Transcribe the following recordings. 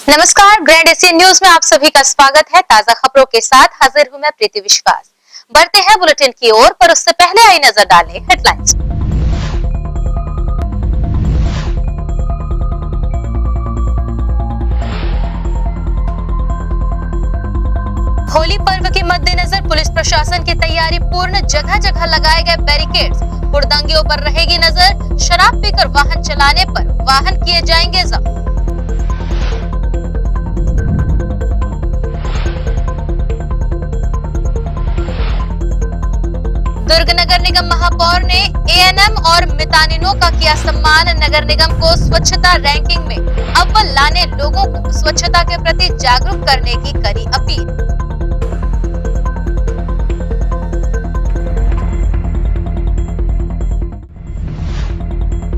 नमस्कार, grand Asian news में आप सभी का स्वागत है। ताजा खबरों के साथ हाजिर हूं मैं प्रीति विश्वास। बढ़ते हैं बुलेटिन की ओर, पर उससे पहले आई नजर डालें हेडलाइंस। होली पर्व के मद्देनजर पुलिस प्रशासन की तैयारी पूर्ण, जगह जगह लगाए गए बैरिकेड्स। हुड़दंगियों पर रहेगी नजर, शराब पीकर वाहन चलाने पर वाहन किए जाएंगे जब्त। दुर्ग नगर निगम महापौर ने एएनएम और मितानिनों का किया सम्मान। नगर निगम को स्वच्छता रैंकिंग में अव्वल लाने लोगों को स्वच्छता के प्रति जागरूक करने की करी अपील।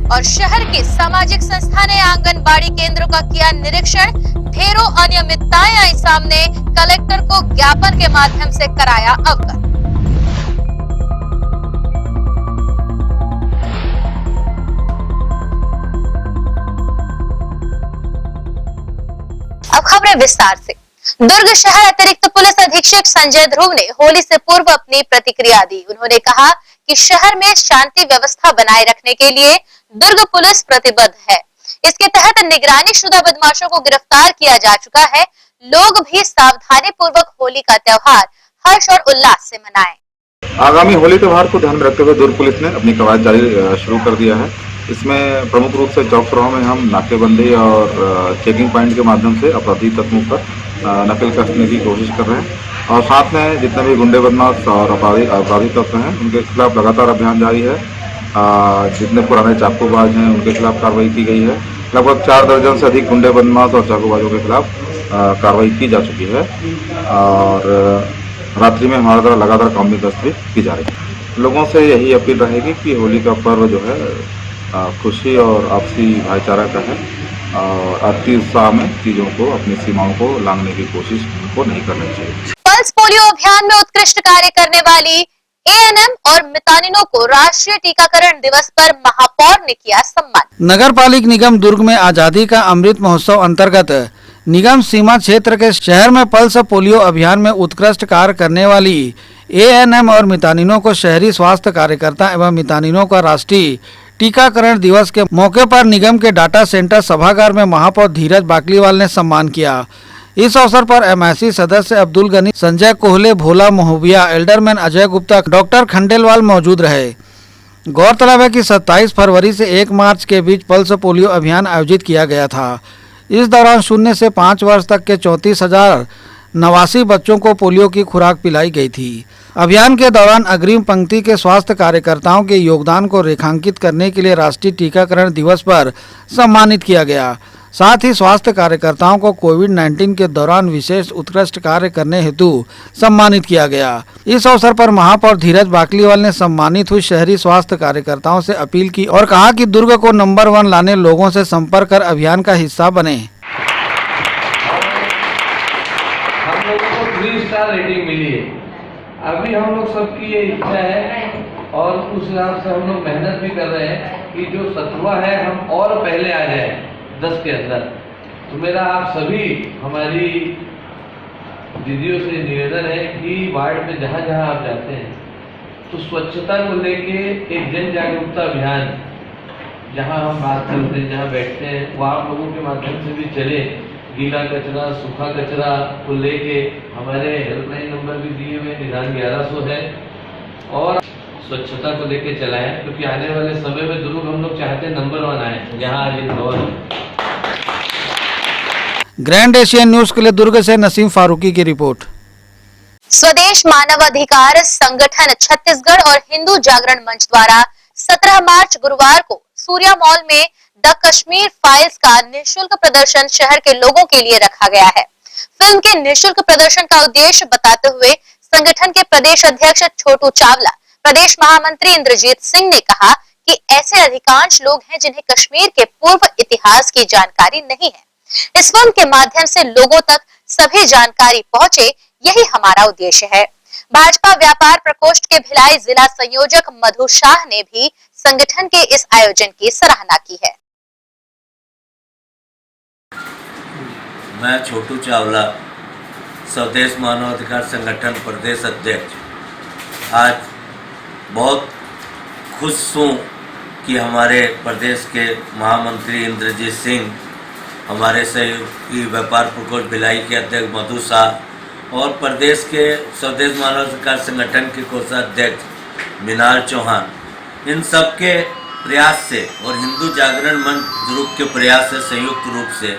और शहर के सामाजिक संस्था ने आंगनबाड़ी केंद्रों का किया निरीक्षण। ढेरों अनियमितताएं आई सामने, कलेक्टर को ज्ञापन के माध्यम से कराया अवगत। अब खबरें विस्तार से। दुर्ग शहर अतिरिक्त पुलिस अधीक्षक संजय ध्रुव ने होली से पूर्व अपनी प्रतिक्रिया दी। उन्होंने कहा कि शहर में शांति व्यवस्था बनाए रखने के लिए दुर्ग पुलिस प्रतिबद्ध है। इसके तहत निगरानी शुदा बदमाशों को गिरफ्तार किया जा चुका है। लोग भी सावधानी पूर्वक होली का त्योहार हर्ष और उल्लास से मनाएं। आगामी होली त्योहार को ध्यान में रखते हुए दुर्ग पुलिस ने अपनी कवायद जारी शुरू कर दिया है। इसमें प्रमुख रूप से चौक चौराहों में हम नाकेबंदी और चेकिंग पॉइंट के माध्यम से अपराधी तत्वों पर नकल कसने की कोशिश कर रहे हैं और साथ में जितने भी गुंडे बदमाश और अपराधी तत्व हैं उनके खिलाफ लगातार अभियान जारी है। जितने पुराने चाकूबाज हैं उनके खिलाफ कार्रवाई की गई है। लगभग 4 दर्जन से अधिक गुंडे बदमाश और चाकूबाजों के खिलाफ कार्रवाई की जा चुकी है और रात्रि में हमारे द्वारा लगातार कानूनी गश्त की जा रही है। लोगों से यही अपील रहेगी कि होली का पर्व जो है खुशी और आपसी भाईचारा का है और अति उत्साह में चीजों को, अपनी सीमाओं को लांघने की कोशिश को नहीं करनी चाहिए। पल्स पोलियो अभियान में उत्कृष्ट कार्य करने वाली एएनएम और मितानिनों को राष्ट्रीय टीकाकरण दिवस पर महापौर ने किया सम्मान। नगर पालिक निगम दुर्ग में आजादी का अमृत महोत्सव अंतर्गत निगम सीमा क्षेत्र के शहर में पल्स पोलियो अभियान में उत्कृष्ट कार्य करने वाली एएनएम और मितानिनों को शहरी स्वास्थ्य कार्यकर्ता एवं मितानिनों का राष्ट्रीय टीकाकरण दिवस के मौके पर निगम के डाटा सेंटर सभागार में महापौर धीरज बाकलीवाल ने सम्मान किया। इस अवसर पर एमआईसी सदस्य अब्दुल गनी, संजय कोहले, भोला मोहबिया, एल्डरमैन अजय गुप्ता, डॉक्टर खंडेलवाल मौजूद रहे। गौरतलब है कि 27 फरवरी से 1 मार्च के बीच पल्स पोलियो अभियान आयोजित किया गया था। इस दौरान 0 से 5 वर्ष तक के 34,089 बच्चों को पोलियो की खुराक पिलाई गई थी। अभियान के दौरान अग्रिम पंक्ति के स्वास्थ्य कार्यकर्ताओं के योगदान को रेखांकित करने के लिए राष्ट्रीय टीकाकरण दिवस पर सम्मानित किया गया। साथ ही स्वास्थ्य कार्यकर्ताओं को कोविड-19 के दौरान विशेष उत्कृष्ट कार्य करने हेतु सम्मानित किया गया। इस अवसर पर महापौर धीरज बाकलीवाल ने सम्मानित हुई शहरी स्वास्थ्य कार्यकर्ताओं से अपील की और कहा कि दुर्ग को नंबर 1 लाने लोगों से संपर्क कर अभियान का हिस्सा बने। हम लोगों को 3 स्टार रेटिंग मिली है। अभी हम लोग सबकी ये इच्छा है और उस हिसाब से हम लोग मेहनत भी कर रहे हैं कि जो 7वां है हम और पहले आ जाए 10 के अंदर। तो मेरा आप सभी हमारी दीदियों से निवेदन है कि वार्ड में जहाँ जहाँ आप जाते हैं तो स्वच्छता को लेके एक जन जागरूकता अभियान, जहाँ हम बात करते हैं, जहाँ बैठते हैं, वो आप लोगों के माध्यम से भी चले। गीला कचरा, सूखा कचरा को लेके हमारे हेल्पलाइन नंबर भी दिए हुए, निदान 1100 है और स्वच्छता को लेके चलाएं, क्योंकि आने वाले समय में दुर्ग हम लोग चाहते हैं नंबर 1 आए, जहाँ आज इंदौर है। ग्रैंड एशियन न्यूज के लिए दुर्ग से नसीम फारूकी की रिपोर्ट। स्वदेश मानवाधिकार संगठन छत्तीसगढ़ और हिंदू जागरण मंच द्वारा 17 मार्च गुरुवार को सूर्या मॉल में द कश्मीर फाइल्स का निःशुल्क प्रदर्शन शहर के लोगों के लिए रखा गया है। फिल्म के निःशुल्क प्रदर्शन का उद्देश्य बताते हुए संगठन के प्रदेश अध्यक्ष छोटू चावला, प्रदेश महामंत्री इंद्रजीत सिंह ने कहा कि ऐसे अधिकांश लोग हैं जिन्हें कश्मीर के पूर्व इतिहास की जानकारी नहीं है। इस फिल्म के माध्यम से लोगों तक सभी जानकारी पहुंचे, यही हमारा उद्देश्य है। भाजपा व्यापार प्रकोष्ठ के भिलाई जिला संयोजक मधु शाह ने भी संगठन के इस आयोजन की सराहना की है। मैं छोटू चावला, स्वदेश मानवाधिकार संगठन प्रदेश अध्यक्ष, आज बहुत खुश हूँ कि हमारे प्रदेश के महामंत्री इंद्रजीत सिंह, हमारे सहयोगी व्यापार प्रकोष्ठ भिलाई के अध्यक्ष मधु शाह और प्रदेश के स्वदेश मानवाधिकार संगठन के कोषाध्यक्ष मिनाल चौहान, इन सब के प्रयास से और हिंदू जागरण मंच ग्रुप के प्रयास से संयुक्त रूप से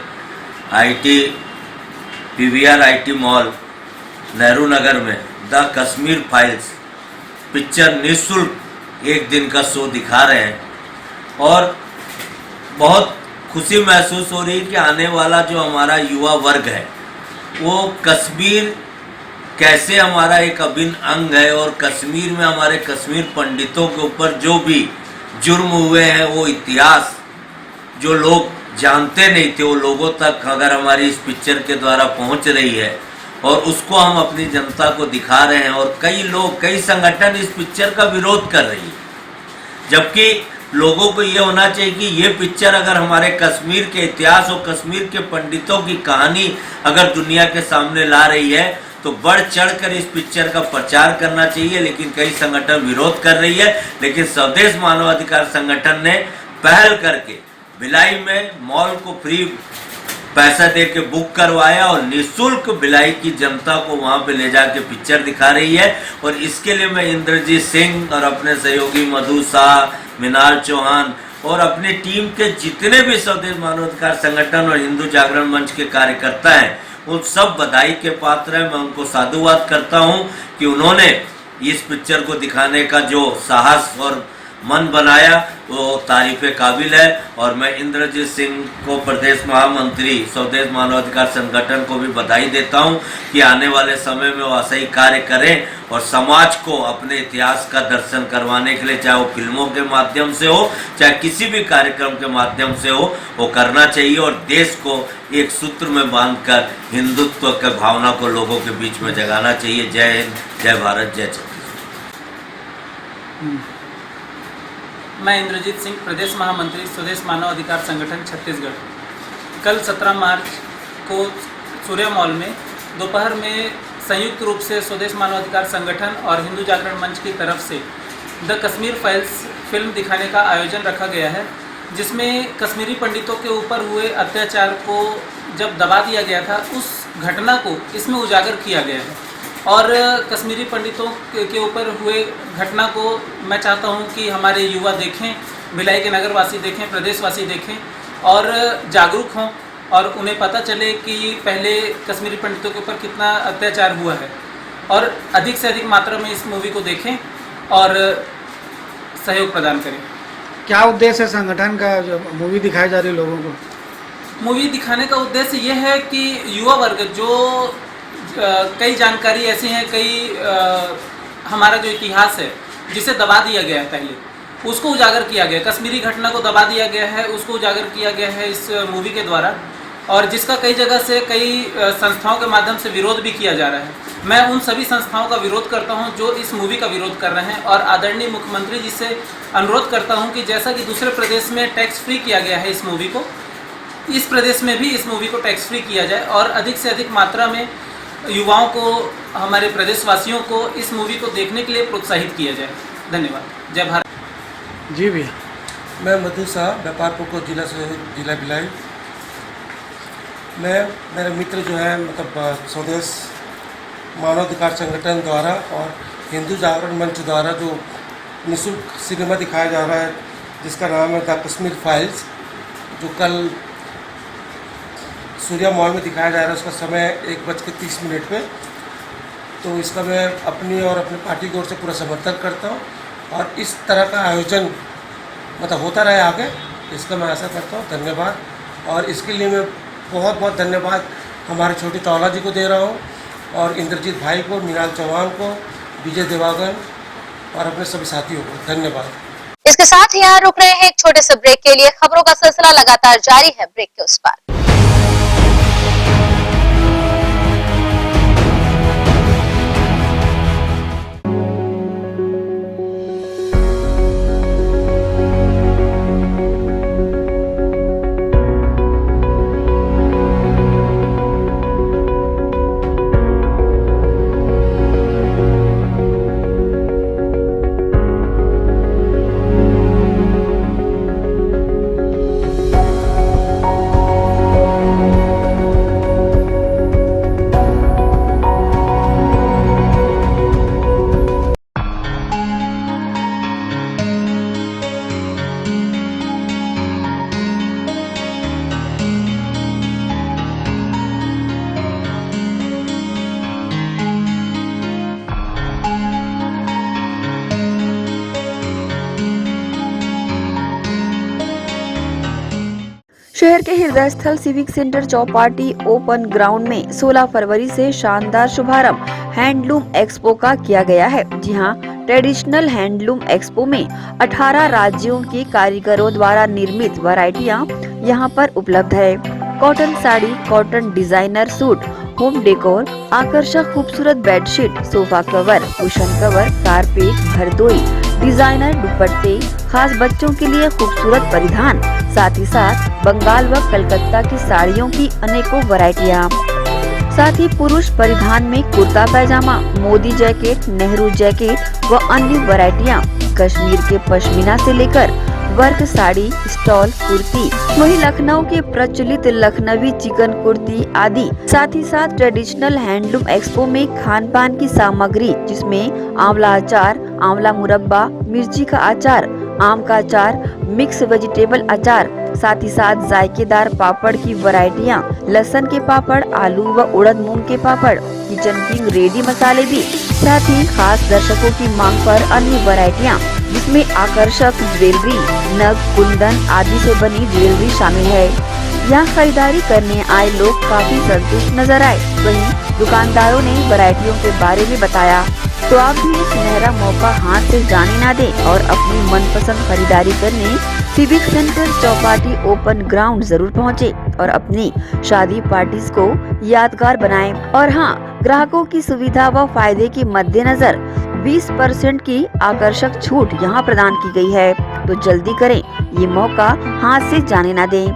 PVR IT mall Nehru Nagar में द कश्मीर फाइल्स पिक्चर निःशुल्क एक दिन का शो दिखा रहे हैं और बहुत खुशी महसूस हो रही है कि आने वाला जो हमारा युवा वर्ग है वो कश्मीर कैसे हमारा एक अभिन्न अंग है और कश्मीर में हमारे कश्मीर पंडितों के ऊपर जो भी जुर्म हुए हैं वो इतिहास जो लोग जानते नहीं थे वो लोगों तक अगर हमारी इस पिक्चर के द्वारा पहुंच रही है और उसको हम अपनी जनता को दिखा रहे हैं और कई लोग कई संगठन इस पिक्चर का विरोध कर रही है, जबकि लोगों को ये होना चाहिए कि ये पिक्चर अगर हमारे कश्मीर के इतिहास और कश्मीर के पंडितों की कहानी अगर दुनिया के सामने ला रही है तो बढ़ चढ़कर इस पिक्चर का प्रचार करना चाहिए। लेकिन कई संगठन विरोध कर रही है, लेकिन स्वदेश मानवाधिकार संगठन ने पहल करके भिलाई में मॉल को फ्री पैसा दे के बुक करवाया और निःशुल्क भिलाई की जनता को वहां पे ले जाके पिक्चर दिखा रही है। और इसके लिए मैं इंद्रजीत सिंह और अपने सहयोगी मधु शाह, मिनाल चौहान और अपनी टीम के जितने भी स्वदेश मानवाधिकार संगठन और हिंदू जागरण मंच के कार्यकर्ता हैं उन सब बधाई के पात्र हैं। मैं उनको साधुवाद करता हूं कि उन्होंने इस पिक्चर को दिखाने का जो साहस और मन बनाया वो तारीफ़ काबिल है। और मैं इंद्रजीत सिंह को, प्रदेश महामंत्री स्वदेश मानवाधिकार संगठन को भी बधाई देता हूं कि आने वाले समय में वो ऐसा ही कार्य करें और समाज को अपने इतिहास का दर्शन करवाने के लिए, चाहे वो फिल्मों के माध्यम से हो चाहे किसी भी कार्यक्रम के माध्यम से हो, वो करना चाहिए और देश को एक सूत्र में बांधकर हिंदुत्व के भावना को लोगों के बीच में जगाना चाहिए। जय हिंद, जय भारत, जय छत्तीसगढ़। मैं इंद्रजीत सिंह, प्रदेश महामंत्री स्वदेश मानवाधिकार संगठन छत्तीसगढ़। कल 17 मार्च को सूर्या मॉल में दोपहर में संयुक्त रूप से स्वदेश मानवाधिकार संगठन और हिंदू जागरण मंच की तरफ से द कश्मीर फाइल्स फिल्म दिखाने का आयोजन रखा गया है, जिसमें कश्मीरी पंडितों के ऊपर हुए अत्याचार को जब दबा दिया गया था उस घटना को इसमें उजागर किया गया है। और कश्मीरी पंडितों के ऊपर हुए घटना को मैं चाहता हूं कि हमारे युवा देखें, भिलाई के नगरवासी देखें, प्रदेशवासी देखें और जागरूक हों और उन्हें पता चले कि पहले कश्मीरी पंडितों के ऊपर कितना अत्याचार हुआ है और अधिक से अधिक मात्रा में इस मूवी को देखें और सहयोग प्रदान करें। क्या उद्देश्य है संगठन का जो मूवी दिखाई जा रही है लोगों को? मूवी दिखाने का उद्देश्य ये है कि युवा वर्ग जो कई जानकारी ऐसी हैं, कई हमारा जो इतिहास है जिसे दबा दिया गया है, पहले उसको उजागर किया गया, कश्मीरी घटना को दबा दिया गया है, उसको उजागर किया गया है इस मूवी के द्वारा और जिसका कई जगह से कई संस्थाओं के माध्यम से विरोध भी किया जा रहा है। मैं उन सभी संस्थाओं का विरोध करता हूं जो इस मूवी का विरोध कर रहे हैं और आदरणीय मुख्यमंत्री जी से अनुरोध करता हूं कि जैसा कि दूसरे प्रदेश में टैक्स फ्री किया गया है इस मूवी को, इस प्रदेश में भी इस मूवी को टैक्स फ्री किया जाए और अधिक से अधिक मात्रा में युवाओं को, हमारे प्रदेशवासियों को इस मूवी को देखने के लिए प्रोत्साहित किया जाए। धन्यवाद। जय भारत। जी भैया। मैं मधु शाह, व्यापार प्रकोष्ठ जिला भिलाई। मैं, मेरे मित्र जो है मतलब स्वदेश मानवाधिकार संगठन द्वारा और हिंदू जागरण मंच द्वारा जो निःशुल्क सिनेमा दिखाया जा रहा है जिसका नाम है द कश्मीर फाइल्स, जो कल सूर्या मॉल में दिखाया जा रहा है, उसका समय 1:30 पे। तो इसका मैं अपनी और अपनी पार्टी की ओर से पूरा समर्थन करता हूँ और इस तरह का आयोजन मतलब होता रहे आगे, इसका मैं आशा करता हूँ। धन्यवाद। और इसके लिए मैं बहुत बहुत धन्यवाद हमारे छोटे चावला जी को दे रहा हूँ और इंद्रजीत भाई को, मिनाल चौहान को, विजय देवागन और अपने सभी साथियों को धन्यवाद। इसके साथ ही यहाँ रुक रहे हैं एक छोटे से ब्रेक के लिए। खबरों का सिलसिला लगातार जारी है, ब्रेक के उस पार। शहर के हृदय स्थल civic centre Chowpatty open ground में 16 फरवरी से शानदार शुभारंभ हैंडलूम एक्सपो का किया गया है। जी हां, ट्रेडिशनल हैंडलूम एक्सपो में 18 राज्यों के कारीगरों द्वारा निर्मित वैरायटियां यहां पर उपलब्ध है। Cotton sari, cotton designer suit, home decor, आकर्षक खूबसूरत bedsheet, sofa cover, cushion cover, carpet, भरदोई, डिजाइनर दुपट्टे, खास बच्चों के लिए खूबसूरत परिधान, साथ ही साथ बंगाल व कलकत्ता की साड़ियों की अनेकों वैरायटियां, साथ ही पुरुष परिधान में कुर्ता पैजामा, मोदी जैकेट, नेहरू जैकेट व अन्य वैरायटियां, कश्मीर के पश्मीना से लेकर वर्क साड़ी, स्टॉल, कुर्ती, वही लखनऊ के प्रचलित लखनवी चिकन कुर्ती आदि। साथ ही साथ ट्रेडिशनल हैंडलूम एक्सपो में खान पान की सामग्री जिसमें आंवला अचार, आंवला मुरब्बा, मिर्ची का अचार, आम का अचार, मिक्स वेजिटेबल अचार, साथ ही साथ जायकेदार पापड़ की वैरायटियां, लहसुन के पापड़, आलू व उड़द मूंग के पापड़, किचन किंग रेडी मसाले भी, साथ ही खास दर्शकों की मांग पर अन्य वैरायटियां जिसमें आकर्षक ज्वेलरी, नग, कुंदन आदि से बनी ज्वेलरी शामिल है। यहाँ खरीदारी करने आए लोग काफी संतुष्ट नजर आए। वहीं दुकानदारों ने वैरायटियों के बारे में बताया। तो आप भी ये सुनहरा मौका हाथ से जाने ना दें और अपनी मनपसंद खरीदारी करने civic centre Chowpatty open ground जरूर पहुँचे और अपनी शादी पार्टीज को यादगार बनाएं। और हाँ, ग्राहकों की सुविधा व फायदे के मद्देनजर 20% की आकर्षक छूट यहाँ प्रदान की गई है। तो जल्दी करें, ये मौका हाथ से जाने ना दें।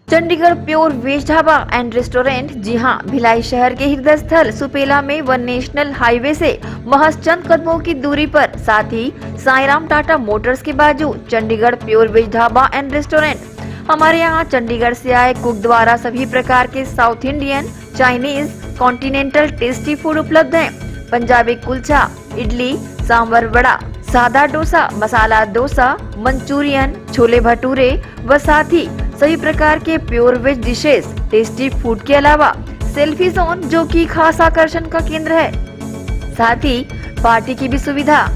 Chandigarh pure veg dhaba and restaurant, जी हां, भिलाई शहर के हृदय स्थल सुपेला में वन नेशनल हाईवे से महज चंद कदमों की दूरी पर, साथ ही साईराम टाटा मोटर्स के बाजू Chandigarh pure veg dhaba and restaurant. हमारे यहाँ चंडीगढ़ से आए कुक द्वारा सभी प्रकार के south Indian, Chinese, continental tasty food उपलब्ध हैं। पंजाबी कुलचा, इडली, सांभर वड़ा, सादा डोसा, मसाला डोसा, मंचूरियन, छोले भटूरे व साथ ही सभी प्रकार के pure veg dishes, tasty food के अलावा सेल्फी जोन जो कि खास आकर्षण का केंद्र है, साथ ही पार्टी की भी सुविधा।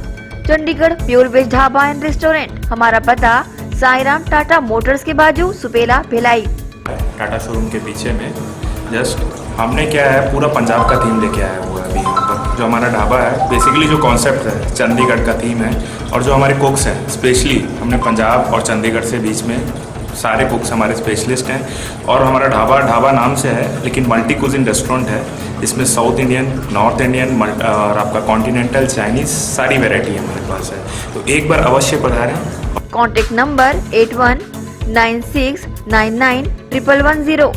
Chandigarh pure veg dhaba and restaurant, हमारा पता साईराम टाटा मोटर्स के बाजू सुपेला, भिलाई। टाटा शोरूम के पीछे में जस्ट हमने क्या है, पूरा पंजाब का थीम लेके आया हुआ है अभी यहाँ पर। जो हमारा ढाबा है बेसिकली जो कॉन्सेप्ट है चंडीगढ़ का थीम है, और जो हमारे कुक्स हैं स्पेशली हमने पंजाब और चंडीगढ़ से बीच में सारे कुक्स हमारे स्पेशलिस्ट हैं। और हमारा ढाबा नाम से है लेकिन मल्टी कुजिन रेस्टोरेंट है। इसमें साउथ इंडियन, नॉर्थ इंडियन और आपका कॉन्टिनेंटल, चाइनीज़ सारी वेराइटी हमारे पास है। तो एक बार अवश्य पधारें। Contact number 8196991110,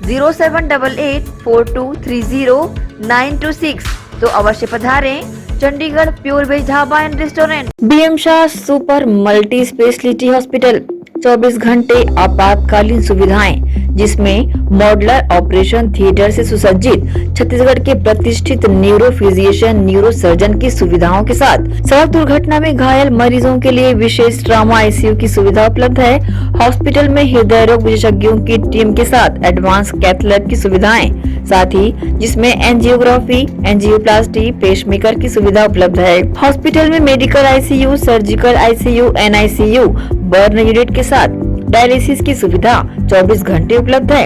0788423096। तो अवश्य पधारें Chandigarh pure veg dhaba and restaurant. BM Shah super multi speciality hospital, 24 घंटे आपातकालीन सुविधाएं, जिसमें मॉडुलर ऑपरेशन थिएटर से सुसज्जित छत्तीसगढ़ के प्रतिष्ठित न्यूरो फिजिशियन न्यूरो सर्जन की सुविधाओं के साथ सड़क दुर्घटना में घायल मरीजों के लिए विशेष ट्रॉमा आईसीयू की सुविधा उपलब्ध है। हॉस्पिटल में हृदय रोग विशेषज्ञों की टीम के साथ एडवांस कैथ लैब की सुविधाएं, साथ ही जिसमें एंजियोग्राफी, एंजियोप्लास्टी, पेसमेकर की सुविधा उपलब्ध है। हॉस्पिटल में medical ICU, surgical ICU, NICU, burn unit के साथ डायलिसिस की सुविधा 24 घंटे उपलब्ध है।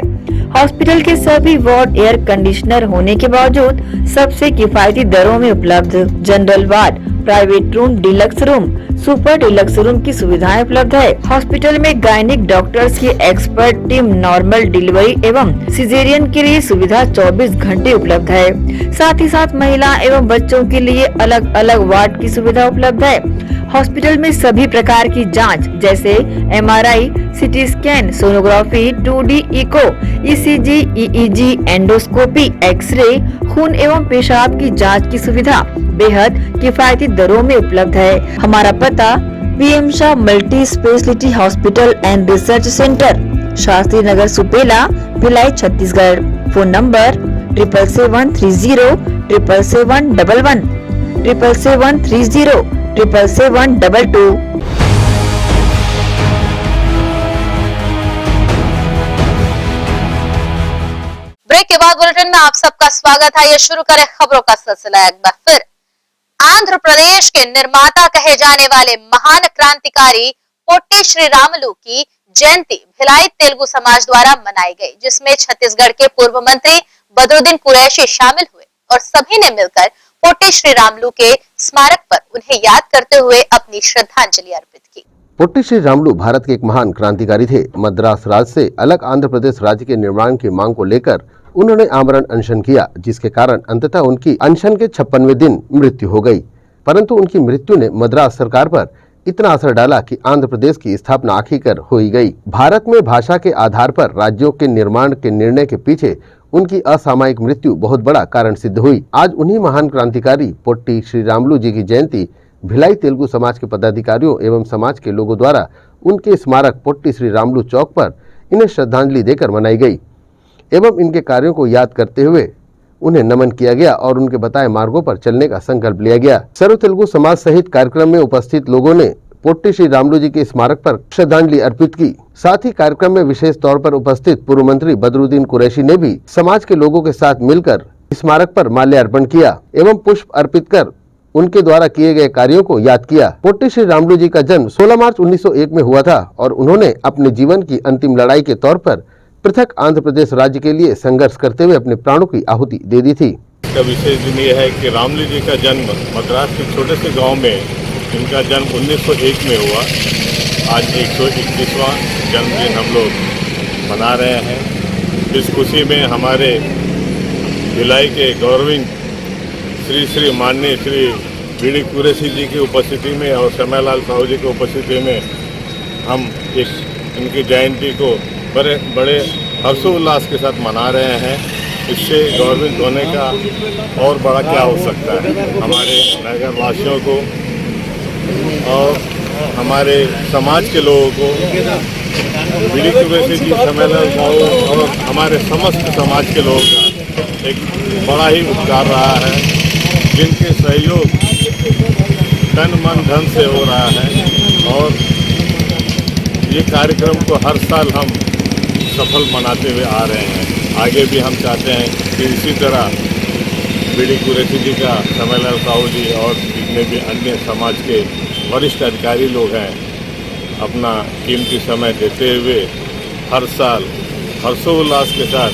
हॉस्पिटल के सभी वार्ड एयर कंडीशनर होने के बावजूद सबसे किफायती दरों में उपलब्ध। General ward, private room, deluxe room, super deluxe room की सुविधाएं उपलब्ध है। हॉस्पिटल में गायनिक डॉक्टर्स की एक्सपर्ट टीम नॉर्मल डिलीवरी एवं सिजेरियन के लिए सुविधा 24 घंटे उपलब्ध है। साथ ही साथ महिला एवं बच्चों के लिए अलग अलग वार्ड की सुविधा उपलब्ध है। हॉस्पिटल में सभी प्रकार की जांच जैसे MRI, CT scan, sonography, 2D echo, ECG, EEG, endoscopy, x-ray, खून एवं पेशाब की जांच की सुविधा बेहद किफायती दरों में उपलब्ध है। हमारा पता PM Shah multi speciality hospital and research centre, Shastri Nagar, Supela, Bhilai, Chhattisgarh. Phone number 77730 77711 77730 77722। Break के बाद बुलेटिन में आप सबका स्वागत है। ये शुरू करें खबरों का सिलसिला एक बार फिर। आंध्र प्रदेश के निर्माता कहे जाने वाले महान क्रांतिकारी पोट्टी श्री रामुलु की जयंती भिलाई तेलुगु समाज द्वारा मनाई गई, जिसमें छत्तीसगढ़ के पूर्व मंत्री बदरुद्दीन कुरैशी शामिल हुए और सभी ने मिलकर पोट्टी श्री रामुलु के स्मारक पर उन्हें याद करते हुए अपनी श्रद्धांजलि अर्पित की। पोट्टी श्री रामुलु भारत के एक महान क्रांतिकारी थे। मद्रास राज्य से अलग आंध्र प्रदेश राज्य के निर्माण की मांग को लेकर उन्होंने आमरण अनशन किया, जिसके कारण अंततः उनकी अनशन के 56वें दिन मृत्यु हो गई। परंतु उनकी मृत्यु ने मद्रास सरकार पर इतना असर डाला कि आंध्र प्रदेश की स्थापना आखिरकार हो ही गई। भारत में भाषा के आधार पर राज्यों के निर्माण के निर्णय के पीछे उनकी असामयिक मृत्यु बहुत बड़ा कारण सिद्ध हुई। आज उन्हीं महान क्रांतिकारी पोट्टी श्री रामुलु जी की जयंती भिलाई तेलुगु समाज के पदाधिकारियों एवं समाज के लोगों द्वारा उनके स्मारक पोट्टी श्री रामुलु चौक पर इन्हें श्रद्धांजलि देकर मनाई गई एवं इनके कार्यों को याद करते हुए उन्हें नमन किया गया और उनके बताए मार्गों पर चलने का संकल्प लिया गया। सर्व तेलुगु समाज सहित कार्यक्रम में उपस्थित लोगों ने पोट्टी श्री रामुलु जी के स्मारक पर श्रद्धांजलि अर्पित की। साथ ही कार्यक्रम में विशेष तौर पर उपस्थित पूर्व मंत्री बदरुद्दीन कुरैशी ने भी समाज के लोगों के साथ मिलकर स्मारक पर माल्यार्पण किया एवं पुष्प अर्पित कर उनके द्वारा किए गए कार्यों को याद किया। पोट्टी श्री रामुलु जी का जन्म 16 मार्च 1901 में हुआ था और उन्होंने अपने जीवन की अंतिम लड़ाई के तौर पर पृथक आंध्र प्रदेश राज्य के लिए संघर्ष करते हुए अपने प्राणों की आहुति दे दी थी। इसका विशेष दिन ये है कि रामुलु जी का जन्म मद्रास के छोटे से गांव में इनका जन्म 1901 में हुआ। आज 121वां जन्मदिन हम लोग मना रहे हैं। इस खुशी में हमारे भिलाई के गौरविंद श्री माननीय श्री बी.डी. कुरैशी जी की उपस्थिति में और श्यामालाल साहू जी की उपस्थिति में हम इनकी जयंती को बड़े हर्षोल्लास के साथ मना रहे हैं। इससे गौरविंद होने का और बड़ा क्या हो सकता है। हमारे नगर वासियों को और हमारे समाज के लोगों को बी.डी. कुरैशी जी, श्यामालाल साहू और हमारे समस्त समाज के लोगों का एक बड़ा ही उपकार रहा है, जिनके सहयोग तन मन धन से हो रहा है और ये कार्यक्रम को हर साल हम सफल मनाते हुए आ रहे हैं। आगे भी हम चाहते हैं कि इसी तरह बी.डी. कुरैशी जी का, श्यामालाल साहू जी और जितने भी अन्य समाज के वरिष्ठ अधिकारी लोग हैं अपना कीमती समय देते हुए हर साल हर्षोल्लास के साथ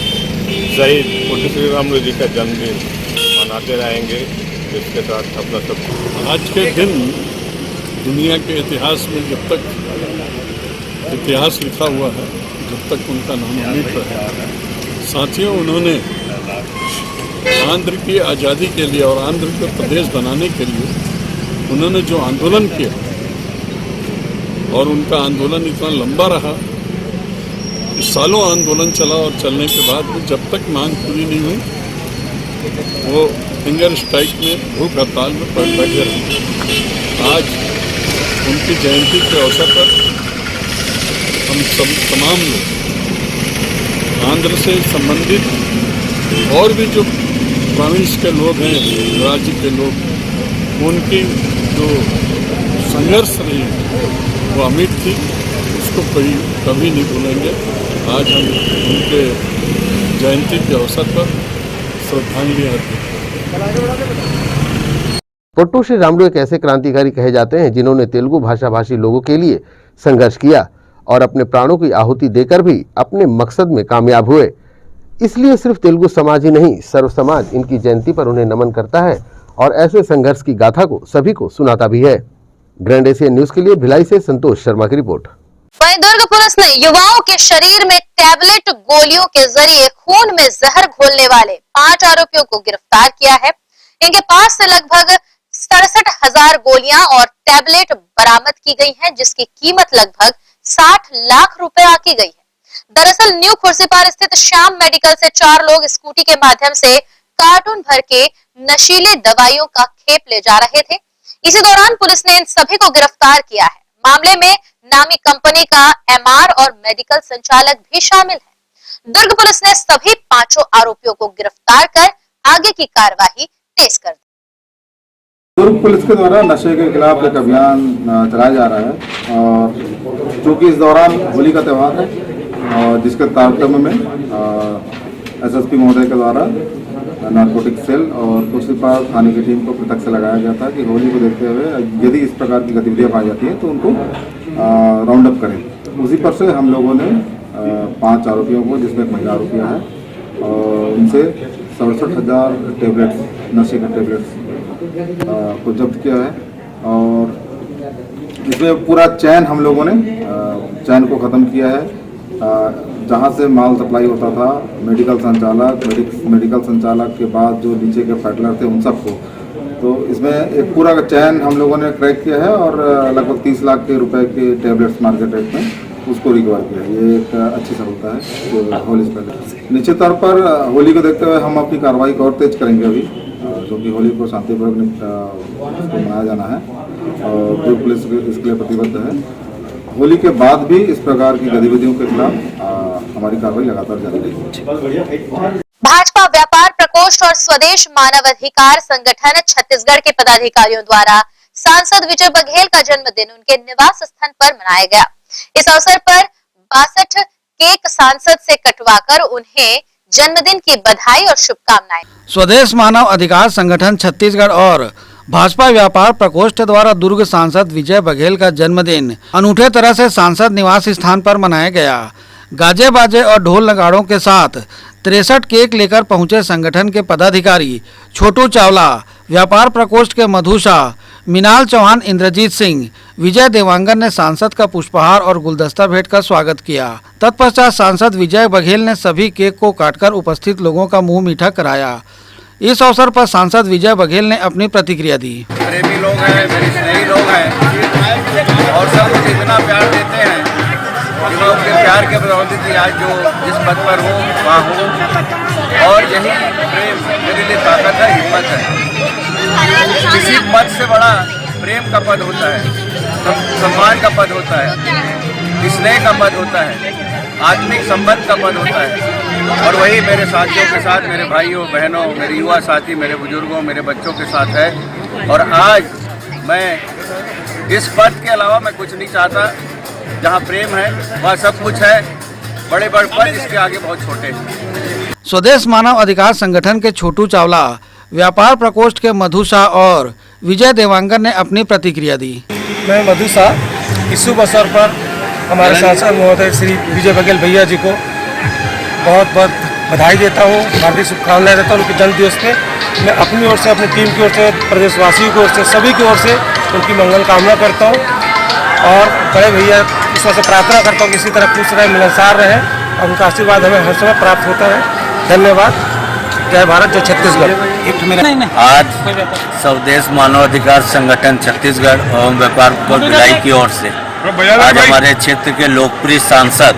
शहीद पोट्टी श्री रामुलु जी का जन्मदिन मनाते रहेंगे। इसके साथ अपना सब आज के दिन दुनिया के इतिहास में जब तक इतिहास लिखा हुआ है, जब तक उनका नाम अमिट रहा है। साथियों, उन्होंने आंध्र की आज़ादी के लिए और आंध्र को प्रदेश बनाने के लिए उन्होंने जो आंदोलन किया और उनका आंदोलन इतना लंबा रहा, सालों आंदोलन चला और चलने के बाद भी जब तक मांग पूरी नहीं हुई वो फिंगर स्ट्राइक में भूख हड़ताल में बैठे रहे। आज उनकी जयंती के अवसर पर हम सब तमाम लोग आंध्र से संबंधित और भी जो प्रोविंस के लोग हैं, राज्य के लोग, उनकी जो संघर्ष रही वो अमिट थी, उसको कभी नहीं भूलेंगे। आज हम उनके जयंती के अवसर पर श्रद्धांजलि अर्पित। पट्टू श्री रामुलु एक ऐसे क्रांतिकारी कहे जाते हैं जिन्होंने तेलुगु भाषा भाषी लोगों के लिए संघर्ष किया और अपने प्राणों की आहुति देकर भी अपने मकसद में कामयाब हुए। इसलिए सिर्फ तेलुगु समाज ही नहीं, सर्व समाज इनकी जयंती पर उन्हें नमन करता है और ऐसे संघर्ष की गाथा को सभी को सुनाता भी है। ग्रैंड एशियन न्यूज के लिए भिलाई से संतोष शर्मा की रिपोर्ट। वहीं दुर्ग पुलिस ने युवाओं के शरीर में टैबलेट गोलियों के जरिए खून में जहर घोलने वाले 5 आरोपियों को गिरफ्तार किया है। इनके पास से लगभग 67,000 गोलियां और टैबलेट बरामद की गई हैं, जिसकी कीमत लगभग 60 लाख रुपए आकी गई है। दरअसल न्यू खुर्सीपार स्थित श्याम मेडिकल से 4 लोग स्कूटी के माध्यम से कार्टून भर के नशीली दवाइयों का खेप ले जा रहे थे। इसी दौरान पुलिस ने इन सभी को गिरफ्तार किया है। मामले में नामी कंपनी का एमआर और मेडिकल संचालक भी शामिल है। दुर्ग पुलिस ने सभी 5 आरोपियों को गिरफ्तार कर आगे की कार्रवाई तेज कर दी। दुर्ग पुलिस के द्वारा नशे के खिलाफ एक अभियान चलाया जा रहा है और चूंकि इस दौरान होली का त्यौहार है और जिसके तारतम्य में एसएसपी महोदय के द्वारा नारकोटिक सेल और खुर्सीपार थाने की टीम को पृथक से लगाया गया था कि होली को देखते हुए यदि इस प्रकार की गतिविधियां पाई जाती हैं तो उनको राउंड अप करें। उसी पर से हम लोगों ने 5 आरोपियों को, जिसमें एक महिला आरोपियां हैं, और उनसे 67,000 टेबलेट्स, नशे के टेबलेट्स को जब्त किया है। और इसमें पूरा चैन हम लोगों ने चैन को ख़त्म किया है। जहाँ से माल सप्लाई होता था, मेडिकल संचालक के बाद जो नीचे के फैटलर थे उन सबको, तो इसमें एक पूरा चैन हम लोगों ने क्रैक किया है और लगभग 30 लाख के रुपए के टेबलेट्स मार्केट रेट में उसको रिकवर किया। ये एक अच्छी सफलता है जो होली से पहले। निश्चित तौर पर होली को देखते हुए हम अपनी कार्रवाई को और तेज करेंगे अभी, क्योंकि होली को शांतिपूर्वक मनाया जाना है और जो पुलिस इसके लिए प्रतिबद्ध है। होली के बाद भी इस प्रकार की गतिविधियों के खिलाफ हमारी कार्रवाई लगातार जारी रहेगी। भाजपा व्यापार प्रकोष्ठ और स्वदेश मानवाधिकार संगठन छत्तीसगढ़ के पदाधिकारियों द्वारा सांसद विजय बघेल का जन्मदिन उनके निवास स्थान पर मनाया गया। इस अवसर पर 62 केक सांसद से कटवाकर उन्हें जन्मदिन की बधाई और शुभकामनाएं। स्वदेश मानव अधिकार संगठन छत्तीसगढ़ और भाजपा व्यापार प्रकोष्ठ द्वारा दुर्ग सांसद विजय बघेल का जन्मदिन अनूठे तरह से सांसद निवास स्थान पर मनाया गया। गाजे बाजे और ढोल नगाड़ों के साथ 63 केक लेकर पहुंचे संगठन के पदाधिकारी छोटू चावला, व्यापार प्रकोष्ठ के मधु शाह, मिनाल चौहान, इंद्रजीत सिंह, विजय देवांगन ने सांसद का पुष्पहार और गुलदस्ता भेंट कर स्वागत किया। तत्पश्चात सांसद विजय बघेल ने सभी केक को काटकर उपस्थित लोगों का मुंह मीठा कराया। इस अवसर पर सांसद विजय बघेल ने अपनी प्रतिक्रिया दी। प्रेमी लोग हैं, मेरे स्नेही लोग हैं और सब मुझे इतना प्यार देते हैं कि मैं उनके प्यार के बदौलत आज जो जिस पद पर हूँ वहाँ हूँ। और यही प्रेम मेरे लिए ताकत है, हिम्मत है। किसी पद से बड़ा प्रेम का पद होता है, सम्मान का पद होता है, स्नेह का पद होता है, आत्मिक संबंध का पद होता है। और वही मेरे साथियों के साथ, मेरे भाइयों बहनों, मेरे युवा साथी, मेरे बुजुर्गों, मेरे बच्चों के साथ है। और आज मैं इस पद के अलावा मैं कुछ नहीं चाहता। जहाँ प्रेम है वहाँ सब कुछ है। बड़े बड़े पद इसके आगे बहुत छोटे हैं। स्वदेश मानव अधिकार संगठन के छोटू चावला, व्यापार प्रकोष्ठ के मधु शाह और विजय देवांगन ने अपनी प्रतिक्रिया दी। मैं मधु शाह इस शुभ अवसर पर हमारे सांसद महोदय श्री विजय बघेल भैया जी को बहुत बहुत बधाई देता हूँ, हार्दिक शुभकामनाएं देता हूँ उनके जन्मदिवस पे। मैं अपनी ओर से, अपनी टीम की ओर से, प्रदेशवासियों की ओर से, सभी की ओर से उनकी मंगल कामना करता हूँ और बड़े भैया ईश्वर से प्रार्थना करता हूँ कि इसी तरह खुश रहे, मिलनसार रहे और उनका आशीर्वाद हमें हर समय प्राप्त होता है। धन्यवाद। जय भारत, जय छत्तीसगढ़। आज स्वदेश मानवाधिकार संगठन छत्तीसगढ़ एवं व्यापार प्रकोष्ठ भिलाई की ओर से आज हमारे क्षेत्र के लोकप्रिय सांसद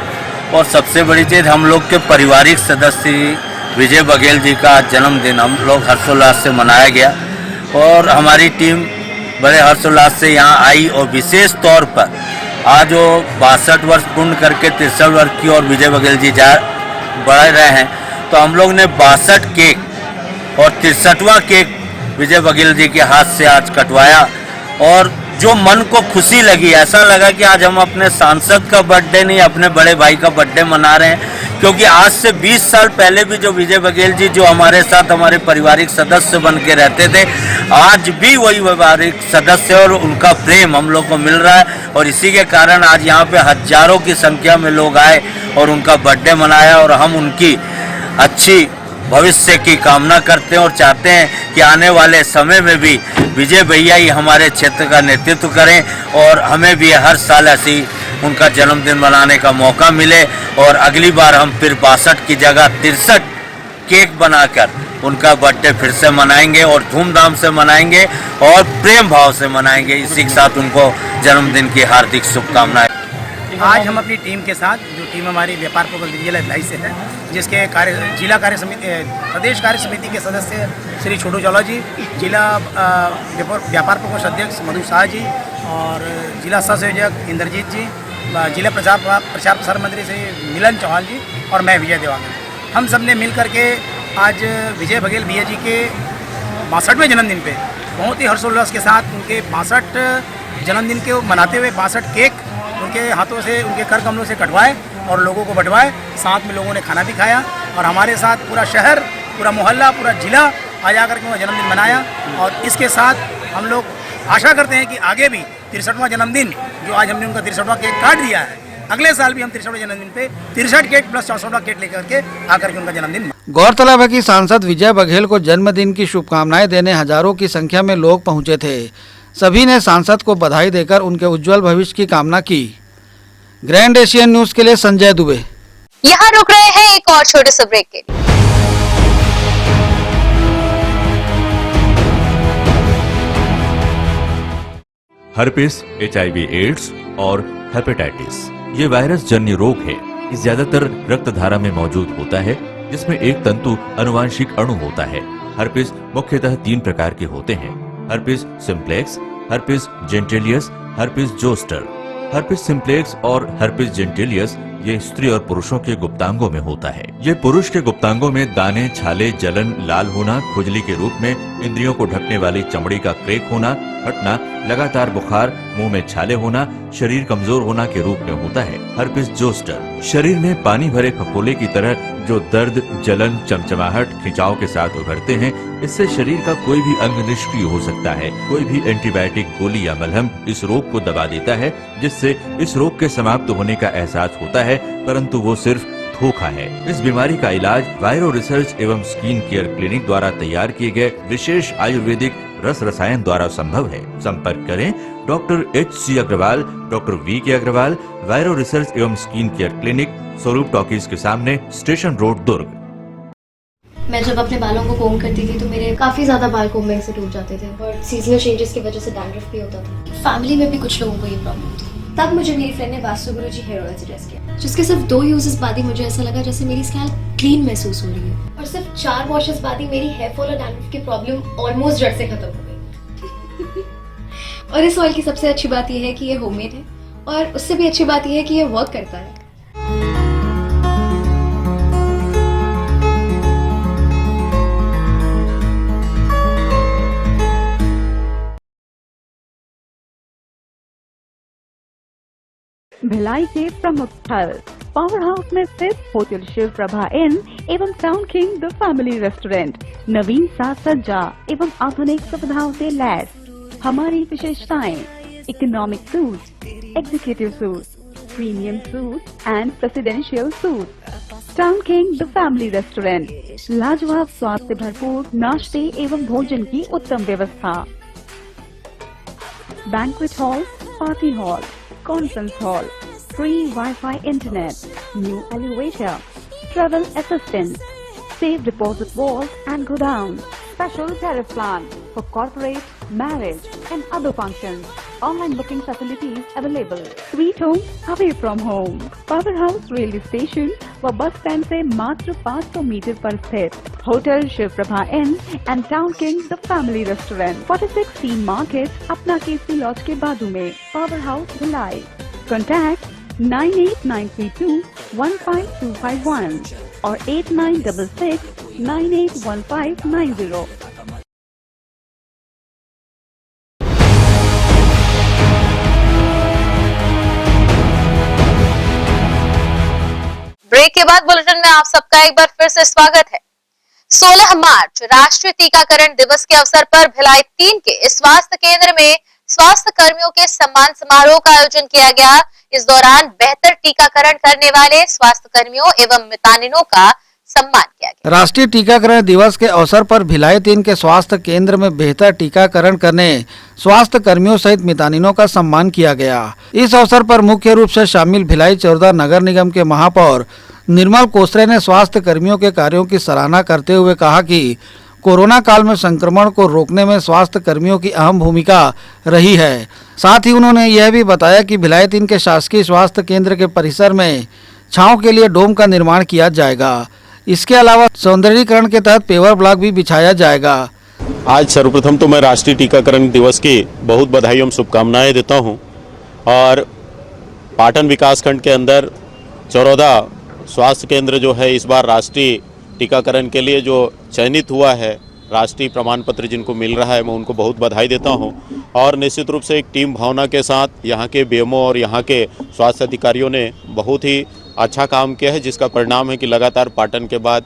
और सबसे बड़ी चीज़ हम लोग के पारिवारिक सदस्य विजय बघेल जी का जन्मदिन हम लोग हर्षोल्लास से मनाया गया और हमारी टीम बड़े हर्षोल्लास से यहाँ आई और विशेष तौर पर आज वो 62 वर्ष पूर्ण करके 63 वर्ष की ओर विजय बघेल जी बढ़ रहे हैं। तो हम लोग ने 62 केक और 63वां केक विजय बघेल जी के हाथ से आज कटवाया और जो मन को खुशी लगी, ऐसा लगा कि आज हम अपने सांसद का बर्थडे नहीं, अपने बड़े भाई का बर्थडे मना रहे हैं। क्योंकि आज से 20 साल पहले भी जो विजय बघेल जी जो हमारे साथ हमारे पारिवारिक सदस्य बन के रहते थे, आज भी वही पारिवारिक सदस्य और उनका प्रेम हम लोग को मिल रहा है। और इसी के कारण आज यहाँ पे हजारों की संख्या में लोग आए और उनका बर्थडे मनाया और हम उनकी अच्छी भविष्य की कामना करते हैं और चाहते हैं कि आने वाले समय में भी विजय भैया ही हमारे क्षेत्र का नेतृत्व करें और हमें भी हर साल ऐसी उनका जन्मदिन मनाने का मौका मिले और अगली बार हम फिर 62 की जगह 63 केक बनाकर उनका बर्थडे फिर से मनाएंगे और धूमधाम से मनाएंगे और प्रेम भाव से मनाएंगे। इसी के साथ उनको जन्मदिन की हार्दिक शुभकामनाएं। आज हम अपनी टीम के साथ, जो टीम हमारी व्यापार प्रबंध जिला भिलाई से है, जिसके जिला कार्य समिति प्रदेश कार्य समिति के सदस्य श्री छोटू चौला जी, जिला व्यापार प्रकोष्ठ अध्यक्ष मधु शाह जी और जिला सहसंयोजक इंद्रजीत जी, जिला प्रचार प्रसार मंत्री श्री मिलन चौहान जी और मैं विजय देवांगन, हम सब ने मिल करके आज विजय बघेल भैया जी के 62वें जन्मदिन पे बहुत ही हर्षोल्लास के साथ उनके 62 जन्मदिन के मनाते हुए 62 केक उनके हाथों से, उनके कर कमलों से कटवाए और लोगों को बंटवाए। साथ में लोगों ने खाना भी खाया और हमारे साथ पूरा शहर, पूरा मोहल्ला, पूरा जिला आ जा करके उनका जन्मदिन मनाया। और इसके साथ हम लोग आशा करते हैं कि आगे भी 63वां जन्मदिन, जो आज हमने उनका 63वां केक काट दिया है, अगले साल भी हम 63वें जन्मदिन पे 63 केक प्लस 64वां केक लेकर के आकर के उनका जन्मदिन। गौरतलब है कि सांसद विजय बघेल को जन्मदिन की शुभकामनाएं देने हजारों की संख्या में लोग पहुंचे थे। सभी ने सांसद को बधाई देकर उनके उज्जवल भविष्य की कामना की। ग्रैंड एशियन न्यूज के लिए संजय दुबे। यहाँ रुक रहे हैं एक और छोटे से ब्रेक के लिए। हर्पिस, HIV एड्स और हेपेटाइटिस ये वायरस जन्य रोग है। ये ज्यादातर रक्त धारा में मौजूद होता है, जिसमें एक तंतु अनुवांशिक अणु होता है। हर्पिस मुख्यतः 3 प्रकार के होते हैं: herpes simplex, herpes genitalis, herpes zoster. Herpes simplex और हर्पिस जेंटिलियस ये स्त्री और पुरुषों के गुप्तांगों में होता है। ये पुरुष के गुप्तांगों में दाने, छाले, जलन, लाल होना, खुजली के रूप में, इंद्रियों को ढकने वाली चमड़ी का क्रेक होना, फटना, लगातार बुखार, मुंह में छाले होना, शरीर कमजोर होना के रूप में होता है। हर्पिस जोस्टर शरीर में पानी भरे खपोले की तरह जो दर्द, जलन, चमचमाहट, खिंचाव के साथ उभरते हैं, इससे शरीर का कोई भी अंग निष्क्रिय हो सकता है। कोई भी एंटीबायोटिक गोली या मलहम इस रोग को दबा देता है, जिससे इस रोग के समाप्त होने का एहसास होता है, परंतु वो सिर्फ धोखा है। इस बीमारी का इलाज वायरो रिसर्च एवं स्किन केयर क्लिनिक द्वारा तैयार किए गए विशेष आयुर्वेदिक रस रसायन द्वारा संभव है। संपर्क करें doctor HC Agarwal, doctor VK Agarwal, viro research एवं skin care clinic, Swaroop talkies के सामने, स्टेशन रोड, दुर्ग। मैं जब अपने बालों को कोम करती थी तो मेरे काफ़ी ज़्यादा बाल कोम्बिंग से टूट जाते थे और सीजनल चेंजेस की वजह से डैंड्रफ भी होता था। फैमिली में भी कुछ लोगों को ये प्रॉब्लम थी। तब मुझे मेरी फ्रेंड ने वास्तुगुरु जी हेयर ऑयल सजेस्ट किया, जिसके सिर्फ 2 यूजेस बाद ही मुझे ऐसा लगा जैसे मेरी स्कैल्प क्लीन महसूस हो रही है और सिर्फ 4 वॉशेस बाद ही मेरी हेयर फॉल और डैंड्रफ की प्रॉब्लम ऑलमोस्ट जड़ से खत्म हो गई। और इस ऑयल की सबसे अच्छी बात यह है कि ये होममेड है और उससे भी अच्छी बात यह है कि ये वर्क करता है। भिलाई के प्रमुख स्थल पावर हाउस में स्थित होटल शिव प्रभा इन एवं town king the family restaurant नवीन साज सज्जा एवं आधुनिक सुविधाओं से लैस। हमारी विशेषताएं: economic suite, executive suite, premium suite and presidential suite. Town king the family restaurant, लाजवाब स्वाद से भरपूर नाश्ते एवं भोजन की उत्तम व्यवस्था। Banquet hall, party hall, conference hall, free Wi-Fi internet, new elevator, travel assistance, safe deposit vault and godown, special tariff plan for corporate, marriage and other functions. Online booking facilities available. Sweet home away from home. Power House railway station व bus stand से मात्र 500 मीटर पर स्थित hotel Shiv Prabha inn and town king the family restaurant, 46 C market, अपना KC lodge के बाजू में। Power house Bhilai. Contact 98932-15251 or 8966-981590. Break के बाद बुलेटिन में आप सबका एक बार फिर से स्वागत है। 16 मार्च राष्ट्रीय टीकाकरण दिवस के अवसर पर भिलाई 3 के स्वास्थ्य केंद्र में स्वास्थ्य कर्मियों के सम्मान समारोह का आयोजन किया गया। इस दौरान बेहतर टीकाकरण करने वाले स्वास्थ्य कर्मियों एवं मितानिनों का सम्मान किया गया। राष्ट्रीय टीकाकरण दिवस के अवसर पर भिलाई 3 के स्वास्थ्य केंद्र में बेहतर टीकाकरण करने स्वास्थ्य कर्मियों सहित मितानिनों का सम्मान किया गया। इस अवसर पर मुख्य रूप से शामिल भिलाई चरोदा नगर निगम के महापौर निर्मल कोसरे ने स्वास्थ्य कर्मियों के कार्यों की सराहना करते हुए कहा कि कोरोना काल में संक्रमण को रोकने में स्वास्थ्य कर्मियों की अहम भूमिका रही है। साथ ही उन्होंने यह भी बताया कि भिलाई 3 के शासकीय स्वास्थ्य केंद्र के परिसर में छांव के लिए डोम का निर्माण किया जाएगा। इसके अलावा सौंदर्यीकरण के तहत पेवर ब्लॉक भी बिछाया जाएगा। आज सर्वप्रथम तो मैं राष्ट्रीय टीकाकरण दिवस की बहुत बधाई एवं शुभकामनाएं देता हूं और पाटन विकासखंड के अंदर चरौदा स्वास्थ्य केंद्र जो है इस बार राष्ट्रीय टीकाकरण के लिए जो चयनित हुआ है, राष्ट्रीय प्रमाण पत्र जिनको मिल रहा है, मैं उनको बहुत बधाई देता हूं और निश्चित रूप से एक टीम भावना के साथ यहाँ के बीएमओ और यहाँ के स्वास्थ्य अधिकारियों ने बहुत ही अच्छा काम किया है, जिसका परिणाम है कि लगातार पाटन के बाद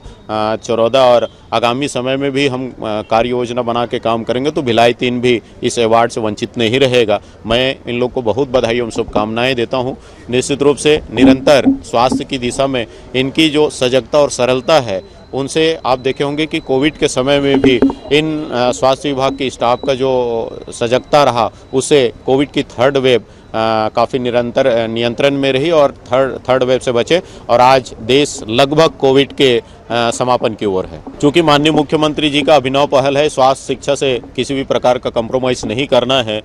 चरौदा और आगामी समय में भी हम कार्य योजना बना के काम करेंगे तो भिलाई 3 भी इस अवार्ड से वंचित नहीं रहेगा। मैं इन लोग को बहुत बधाई एवं शुभकामनाएं देता हूं। निश्चित रूप से निरंतर स्वास्थ्य की दिशा में इनकी जो सजगता और सरलता है उनसे आप देखे होंगे कि कोविड के समय में भी इन स्वास्थ्य विभाग के स्टाफ का जो सजगता रहा उससे कोविड की थर्ड वेव काफ़ी निरंतर नियंत्रण में रही और थर्ड वेव से बचे और आज देश लगभग कोविड के समापन की ओर है। चूँकि माननीय मुख्यमंत्री जी का अभिनव पहल है, स्वास्थ्य शिक्षा से किसी भी प्रकार का कंप्रोमाइज़ नहीं करना है।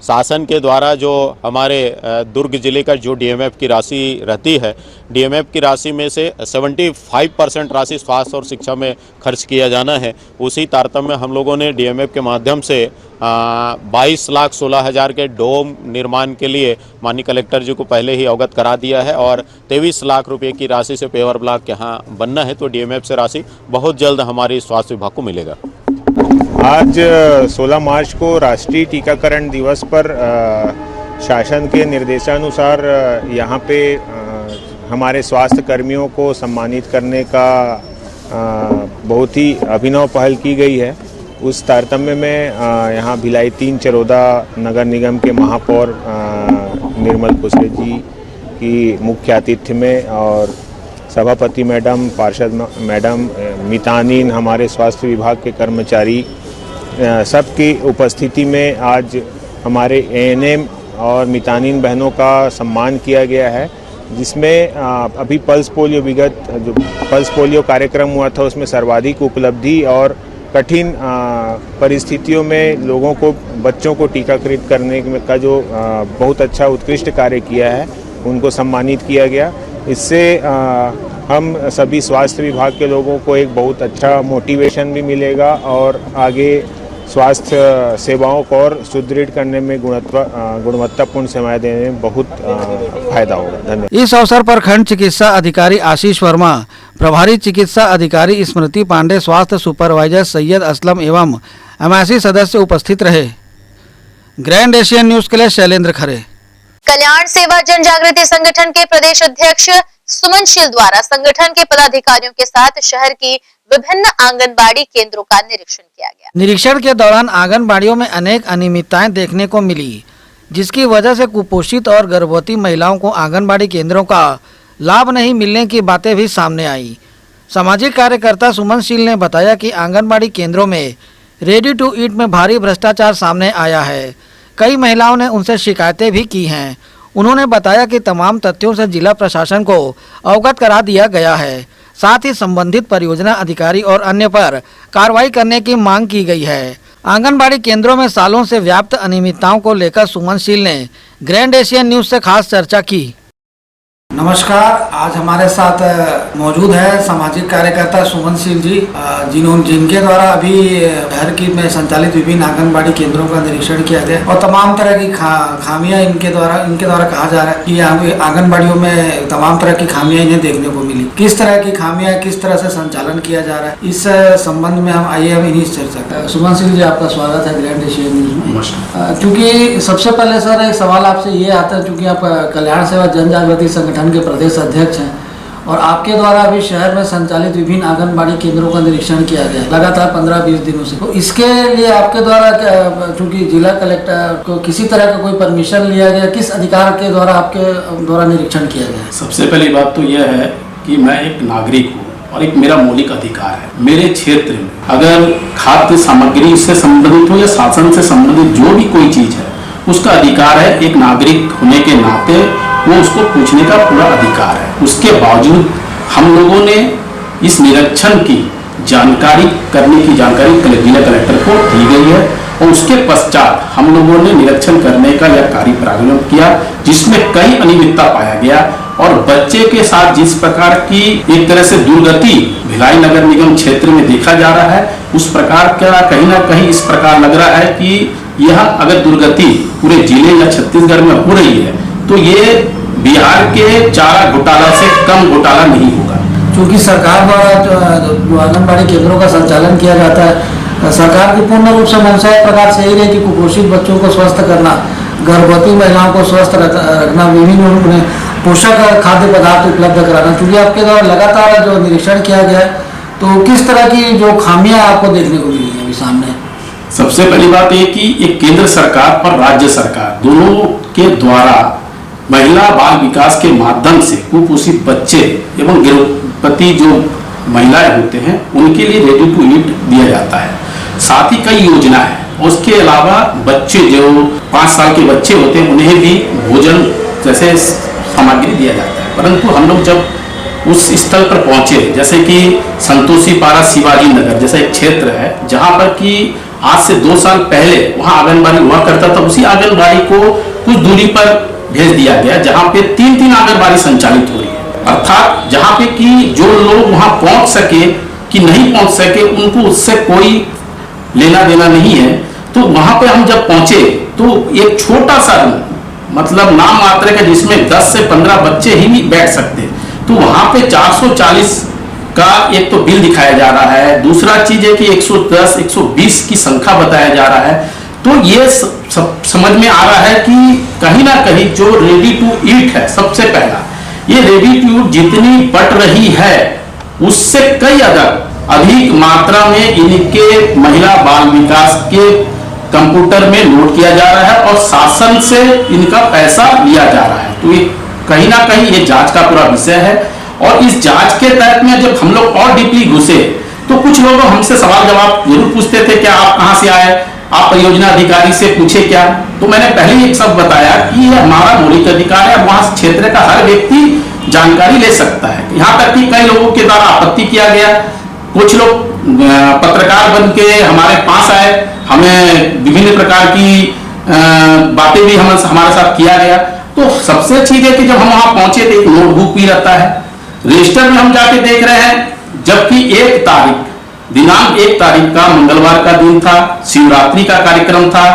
शासन के द्वारा जो हमारे दुर्ग जिले का जो डीएमएफ की राशि रहती है, डीएमएफ की राशि में से 75% राशि स्वास्थ्य और शिक्षा में खर्च किया जाना है। उसी तारतम्य हम लोगों ने डीएमएफ के माध्यम से 22,16,000 के डोम निर्माण के लिए माननीय कलेक्टर जी को पहले ही अवगत करा दिया है और 23 लाख रुपए की राशि से पेवर ब्लॉक यहाँ बनना है, तो डीएमएफ से राशि बहुत जल्द हमारे स्वास्थ्य विभाग को मिलेगा। आज 16 मार्च को राष्ट्रीय टीकाकरण दिवस पर शासन के निर्देशानुसार यहाँ पे हमारे स्वास्थ्य कर्मियों को सम्मानित करने का बहुत ही अभिनव पहल की गई है। उस तारतम्य में यहाँ भिलाई 3 चरोदा नगर निगम के महापौर निर्मल कोसरे जी की मुख्य आतिथ्य में और सभापति मैडम, पार्षद मैडम, मितानिन, हमारे स्वास्थ्य विभाग के कर्मचारी सबकी उपस्थिति में आज हमारे एएनएम और मितानिन बहनों का सम्मान किया गया है, जिसमें अभी पल्स पोलियो कार्यक्रम हुआ था उसमें सर्वाधिक उपलब्धि और कठिन परिस्थितियों में लोगों को, बच्चों को टीकाकृत करने का जो बहुत अच्छा उत्कृष्ट कार्य किया है उनको सम्मानित किया गया। इससे हम सभी स्वास्थ्य विभाग के लोगों को एक बहुत अच्छा मोटिवेशन भी मिलेगा और आगे स्वास्थ्य सेवाओं को और सुदृढ़ करने में गुणवत्तापूर्ण सेवाएं देने में बहुत फायदा होगा। धन्यवाद। इस अवसर पर खंड चिकित्सा अधिकारी आशीष वर्मा, प्रभारी चिकित्सा अधिकारी स्मृति पांडे, स्वास्थ्य सुपरवाइजर सैयद असलम एवं एमआईसी सदस्य उपस्थित रहे। ग्रैंड एशियन न्यूज के लिए शैलेंद्र खरे। कल्याण सेवा जन जागृति संगठन के प्रदेश अध्यक्ष सुमन शील द्वारा संगठन के पदाधिकारियों के साथ शहर की विभिन्न आंगनबाड़ी केंद्रों का निरीक्षण किया गया। निरीक्षण के दौरान आंगनबाड़ियों में अनेक अनियमितताएं देखने को मिली, जिसकी वजह से कुपोषित और गर्भवती महिलाओं को आंगनबाड़ी केंद्रों का लाभ नहीं मिलने की बातें भी सामने आई। सामाजिक कार्यकर्ता सुमन शील ने बताया कि आंगनबाड़ी केंद्रों में रेडी टू ईट में भारी भ्रष्टाचार सामने आया है। कई महिलाओं ने उनसे शिकायतें भी की हैं। उन्होंने बताया कि तमाम तथ्यों से जिला प्रशासन को अवगत करा दिया गया है। साथ ही संबंधित परियोजना अधिकारी और अन्य पर कार्रवाई करने की मांग की गई है। आंगनबाड़ी केंद्रों में सालों से व्याप्त अनियमितताओं को लेकर सुमन शील ने ग्रैंड एशियन न्यूज से खास चर्चा की। नमस्कार। आज हमारे साथ मौजूद है सामाजिक कार्यकर्ता सुमन सिंह जी, जिनके द्वारा अभी शहर की में संचालित विभिन्न आंगनबाड़ी केंद्रों का निरीक्षण किया गया और तमाम तरह की खामियां इनके द्वारा कहा जा रहा है कि यहाँ आंगनबाड़ियों में तमाम तरह की खामियां इन्हें देखने को मिली। किस तरह की खामियां, किस तरह से संचालन किया जा रहा है, इस संबंध में हम इन्हीं चर्चा। सुमन सिंह जी, आपका स्वागत है ग्रैंड एशिया न्यूज में। क्योंकि सबसे पहले सर एक सवाल आपसे ये आता है, क्योंकि आप कल्याण सेवा जन जागृति संगठन के प्रदेश अध्यक्ष हैं और आपके द्वारा अभी शहर में संचालित विभिन्न आंगनबाड़ी केंद्रों का निरीक्षण किया गया लगातार 15-20 दिनों से। तो इसके लिए आपके द्वारा, चूंकि जिला कलेक्टर को किसी तरह का कोई परमिशन लिया गया, किस अधिकार के द्वारा आपके द्वारा निरीक्षण किया गया? सबसे पहली बात तो यह है कि मैं एक नागरिक हूँ और एक मेरा मौलिक अधिकार है। मेरे क्षेत्र में अगर खाद्य सामग्री से संबंधित हो या शासन से संबंधित जो भी कोई चीज है, उसका अधिकार है। एक नागरिक होने के नाते वो उसको पूछने का पूरा अधिकार है। उसके बावजूद हम लोगों ने इस निरीक्षण की जानकारी जिला कलेक्टर को दी गई है और उसके पश्चात हम लोगों ने निरीक्षण करने का यह कार्य प्रारंभ किया, जिसमें कई अनियमितता पाया गया और बच्चे के साथ जिस प्रकार की एक तरह से दुर्गति भिलाई नगर निगम क्षेत्र में देखा जा रहा है, उस प्रकार का कहीं ना कहीं इस प्रकार लग रहा है कि यह अगर दुर्गति पूरे जिले या छत्तीसगढ़ में हो रही है तो ये बिहार के चारा घोटाला से कम घोटाला नहीं होगा। क्योंकि सरकार द्वारा जो आंगनबाड़ी केंद्रों का संचालन किया जाता है, सरकार की पूर्ण रूप से मंशा एक प्रकार से ही है कि कुपोषित बच्चों को स्वस्थ करना, गर्भवती महिलाओं को स्वस्थ रखना, विभिन्न उन्हें पोषक खाद्य पदार्थ उपलब्ध कराना। क्योंकि आपके द्वारा लगातार जो निरीक्षण किया गया है, तो किस तरह की जो खामियां आपको देखने को मिली है अभी सामने? सबसे पहली बात ये कि एक केंद्र सरकार और राज्य सरकार दोनों के द्वारा महिला बाल विकास के माध्यम से कुपोषित बच्चे एवं गर्भवती जो महिलाएं होते हैं उनके लिए रेडी टू ईट दिया जाता है। साथ ही कई योजना है। उसके अलावा बच्चे जो 5 साल के बच्चे होते हैं उन्हें भी भोजन जैसे सामग्री दिया जाता है। परंतु हम लोग जब उस स्थल पर पहुंचे, जैसे कि संतोषी पारा शिवाजी नगर जैसा एक क्षेत्र है जहां पर कि आज से 2 साल पहले वहां आंगनबाड़ी हुआ करता था, उसी आंगनबाड़ी को कुछ दूरी पर भेज दिया गया जहां पे 3 आंगनबाड़ी संचालित हो रही है। अर्थात जहां पे कि जो लोग वहां पहुंच सके कि नहीं पहुंच सके उनको उससे कोई लेना देना नहीं है। तो वहां पे हम जब पहुंचे तो एक छोटा सा मतलब नाम मात्र का जिसमें 10 से 15 बच्चे ही बैठ सकते, तो वहां पे 440 का एक तो बिल दिखाया जा रहा है। दूसरा चीज है कि 110, 120 की संख्या बताया जा रहा है। तो ये समझ में आ रहा है कि कहीं ना कहीं जो रेडी टू ईट है, सबसे पहला ये रेडी टू ईट जितनी बढ़ रही है उससे कई अधिक मात्रा में इनके महिला बाल विकास के कंप्यूटर में लोड किया जा रहा है और शासन से इनका पैसा लिया जा रहा है। तो ये कहीं ना कहीं ये जांच का पूरा विषय है और इस जांच के तहत में जब हम लोग और डीपली घुसे तो कुछ लोग हमसे सवाल जवाब जरूर पूछते थे, क्या आप कहां से आए, आप परियोजना अधिकारी से पूछे क्या? तो मैंने पहले ही एक शब्द बताया कि यह हमारा मौलिक अधिकार है, वहां क्षेत्र का हर व्यक्ति जानकारी ले सकता है। यहाँ तक कि कई लोगों के द्वारा आपत्ति किया गया, कुछ लोग पत्रकार बन के हमारे पास आए, हमें विभिन्न प्रकार की बातें भी हमारे साथ किया गया। तो सबसे अच्छी है कि जब हम वहां पहुंचे तो एक नोटबुक भी रहता है, रजिस्टर में हम जाके देख रहे हैं, जबकि दिनांक 1 तारीख का मंगलवार का दिन था, शिवरात्रि का कार्यक्रम था।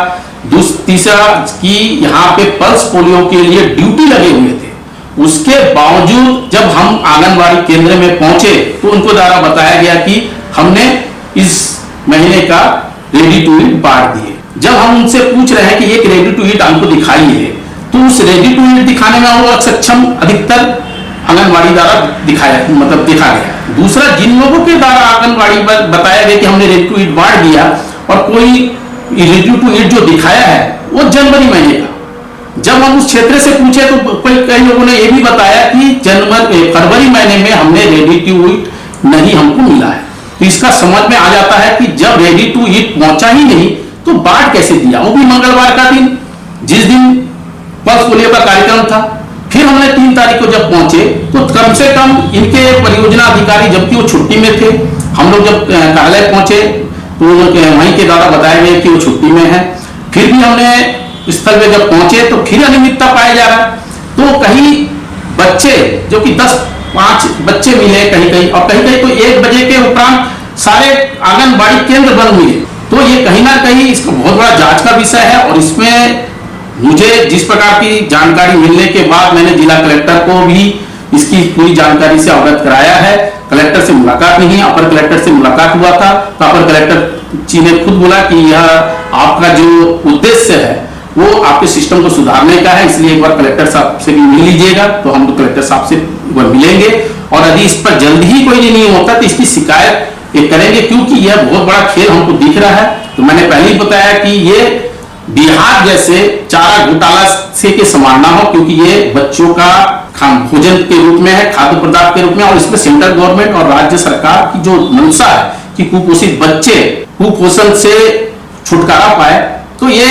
तीसरा कि यहाँ पे पल्स पोलियो के लिए ड्यूटी लगे हुए थे, उसके बावजूद जब हम आंगनबाड़ी केंद्र में पहुंचे तो उनको द्वारा बताया गया कि हमने इस महीने का रेडी टू ईट बांट दिए। जब हम उनसे पूछ रहे हैं कि एक रेडी टू ईट हमको दिखाइए, तो उस रेडी टू ईट दिखाने में वो सक्षम अधिकतर आंगनबाड़ी द्वारा देखा गया। दूसरा, जिन लोगों के द्वारा आंगनबाड़ी पर बताया गया कि हमने रेडी टू ईट बांट दिया और कोई रेडी टू ईट जो दिखाया है वो जनवरी महीने का। जब हम उस क्षेत्र से पूछे तो कई लोगों ने यह भी बताया कि फरवरी महीने में हमने रेडी टू ईट नहीं हमको मिला है। तो इसका समझ में आ जाता है कि जब रेडी टू ईट पहुंचा ही नहीं तो बांट कैसे दिया, वो भी मंगलवार का दिन जिस दिन पल्स पोलियो का कार्यक्रम था। फिर हमने 3 तारीख को जब पहुंचे तो कम से कम इनके परियोजना अधिकारी, जबकि वो छुट्टी में थे, हम लोग जब कार्यालय पहुंचे तो वहीं के द्वारा बताया गया कि वो छुट्टी में है। फिर भी हमने स्थल पे जब पहुंचे तो फिर अनियमितता पाया जा रहा है। तो कहीं बच्चे जो कि 10-5 बच्चे मिले कहीं कहीं, और कहीं कहीं तो 1 बजे के उपरांत सारे आंगनबाड़ी केंद्र बंद मिले। तो ये कहीं ना कहीं इसका बहुत बड़ा जांच का विषय है। और इसमें मुझे जिस प्रकार की जानकारी मिलने के बाद मैंने जिला कलेक्टर को भी इसकी पूरी जानकारी से अवगत कराया है। कलेक्टर से मुलाकात नहीं, अपर कलेक्टर से मुलाकात हुआ था, तो अपर कलेक्टर जी ने खुद बोला कि यह आपका जो उद्देश्य है वो आपके सिस्टम को सुधारने का है, इसलिए एक बार कलेक्टर साहब से भी मिल लीजिएगा। तो हम लोग कलेक्टर साहब से एक बार मिलेंगे और यदि इस पर जल्द ही कोई नहीं होता तो इसकी शिकायत ये करेंगे, क्योंकि यह बहुत बड़ा खेल हमको दिख रहा है। तो मैंने पहले ही बताया कि ये बिहार जैसे चारा घोटाला से के समान ना हो, क्योंकि ये बच्चों का भोजन के रूप में है, खाद्य पदार्थ के रूप में, और इसमें सेंट्रल गवर्नमेंट और राज्य सरकार की जो मंशा है कि कुपोषित बच्चे कुपोषण से छुटकारा पाए, तो ये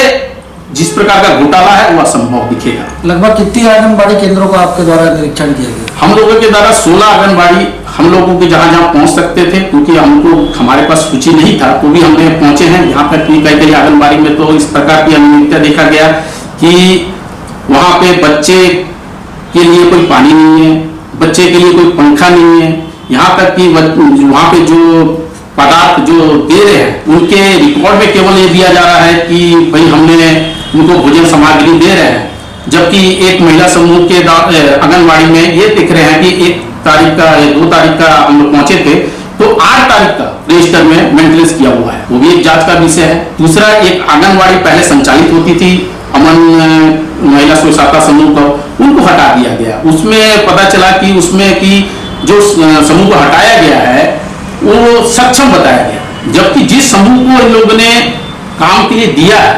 जिस प्रकार का घोटाला है वो असंभव दिखेगा। लगभग कितनी आंगनबाड़ी केंद्रों का आपके द्वारा निरीक्षण किया गया? हम लोगों के द्वारा 16 आंगनबाड़ी हम लोगों के जहां जहां पहुंच सकते थे, क्योंकि हमको हमारे पास सूची नहीं था, तो भी हमने पहुंचे हैं। यहाँ पर कई आंगनबाड़ी में तो इस प्रकार की अनियमितता देखा गया कि वहां पे बच्चे के लिए कोई पानी नहीं है, बच्चे के लिए कोई पंखा नहीं है, यहाँ तक कि वहां पे जो पदार्थ जो दे रहे हैं उनके रिकॉर्ड में केवल ये दिया जा रहा है कि भाई हमने उनको भोजन सामग्री दे रहे हैं, जबकि एक महिला समूह के आंगनबाड़ी में ये दिख रहे हैं कि 1 तारीख का या 2 तारीख का हम लोग पहुंचे थे तो 8 तारीख का रजिस्टर में मेंटेनेंस किया हुआ है, वो भी एक जांच का विषय है। दूसरा, एक आंगनबाड़ी पहले संचालित होती थी अमन महिला स्व सहायता समूह को, उनको हटा दिया गया। उसमें पता चला कि उसमें कि जो समूह को हटाया गया है वो सक्षम बताया गया, जबकि जिस समूह को इन लोगों ने काम के लिए दिया है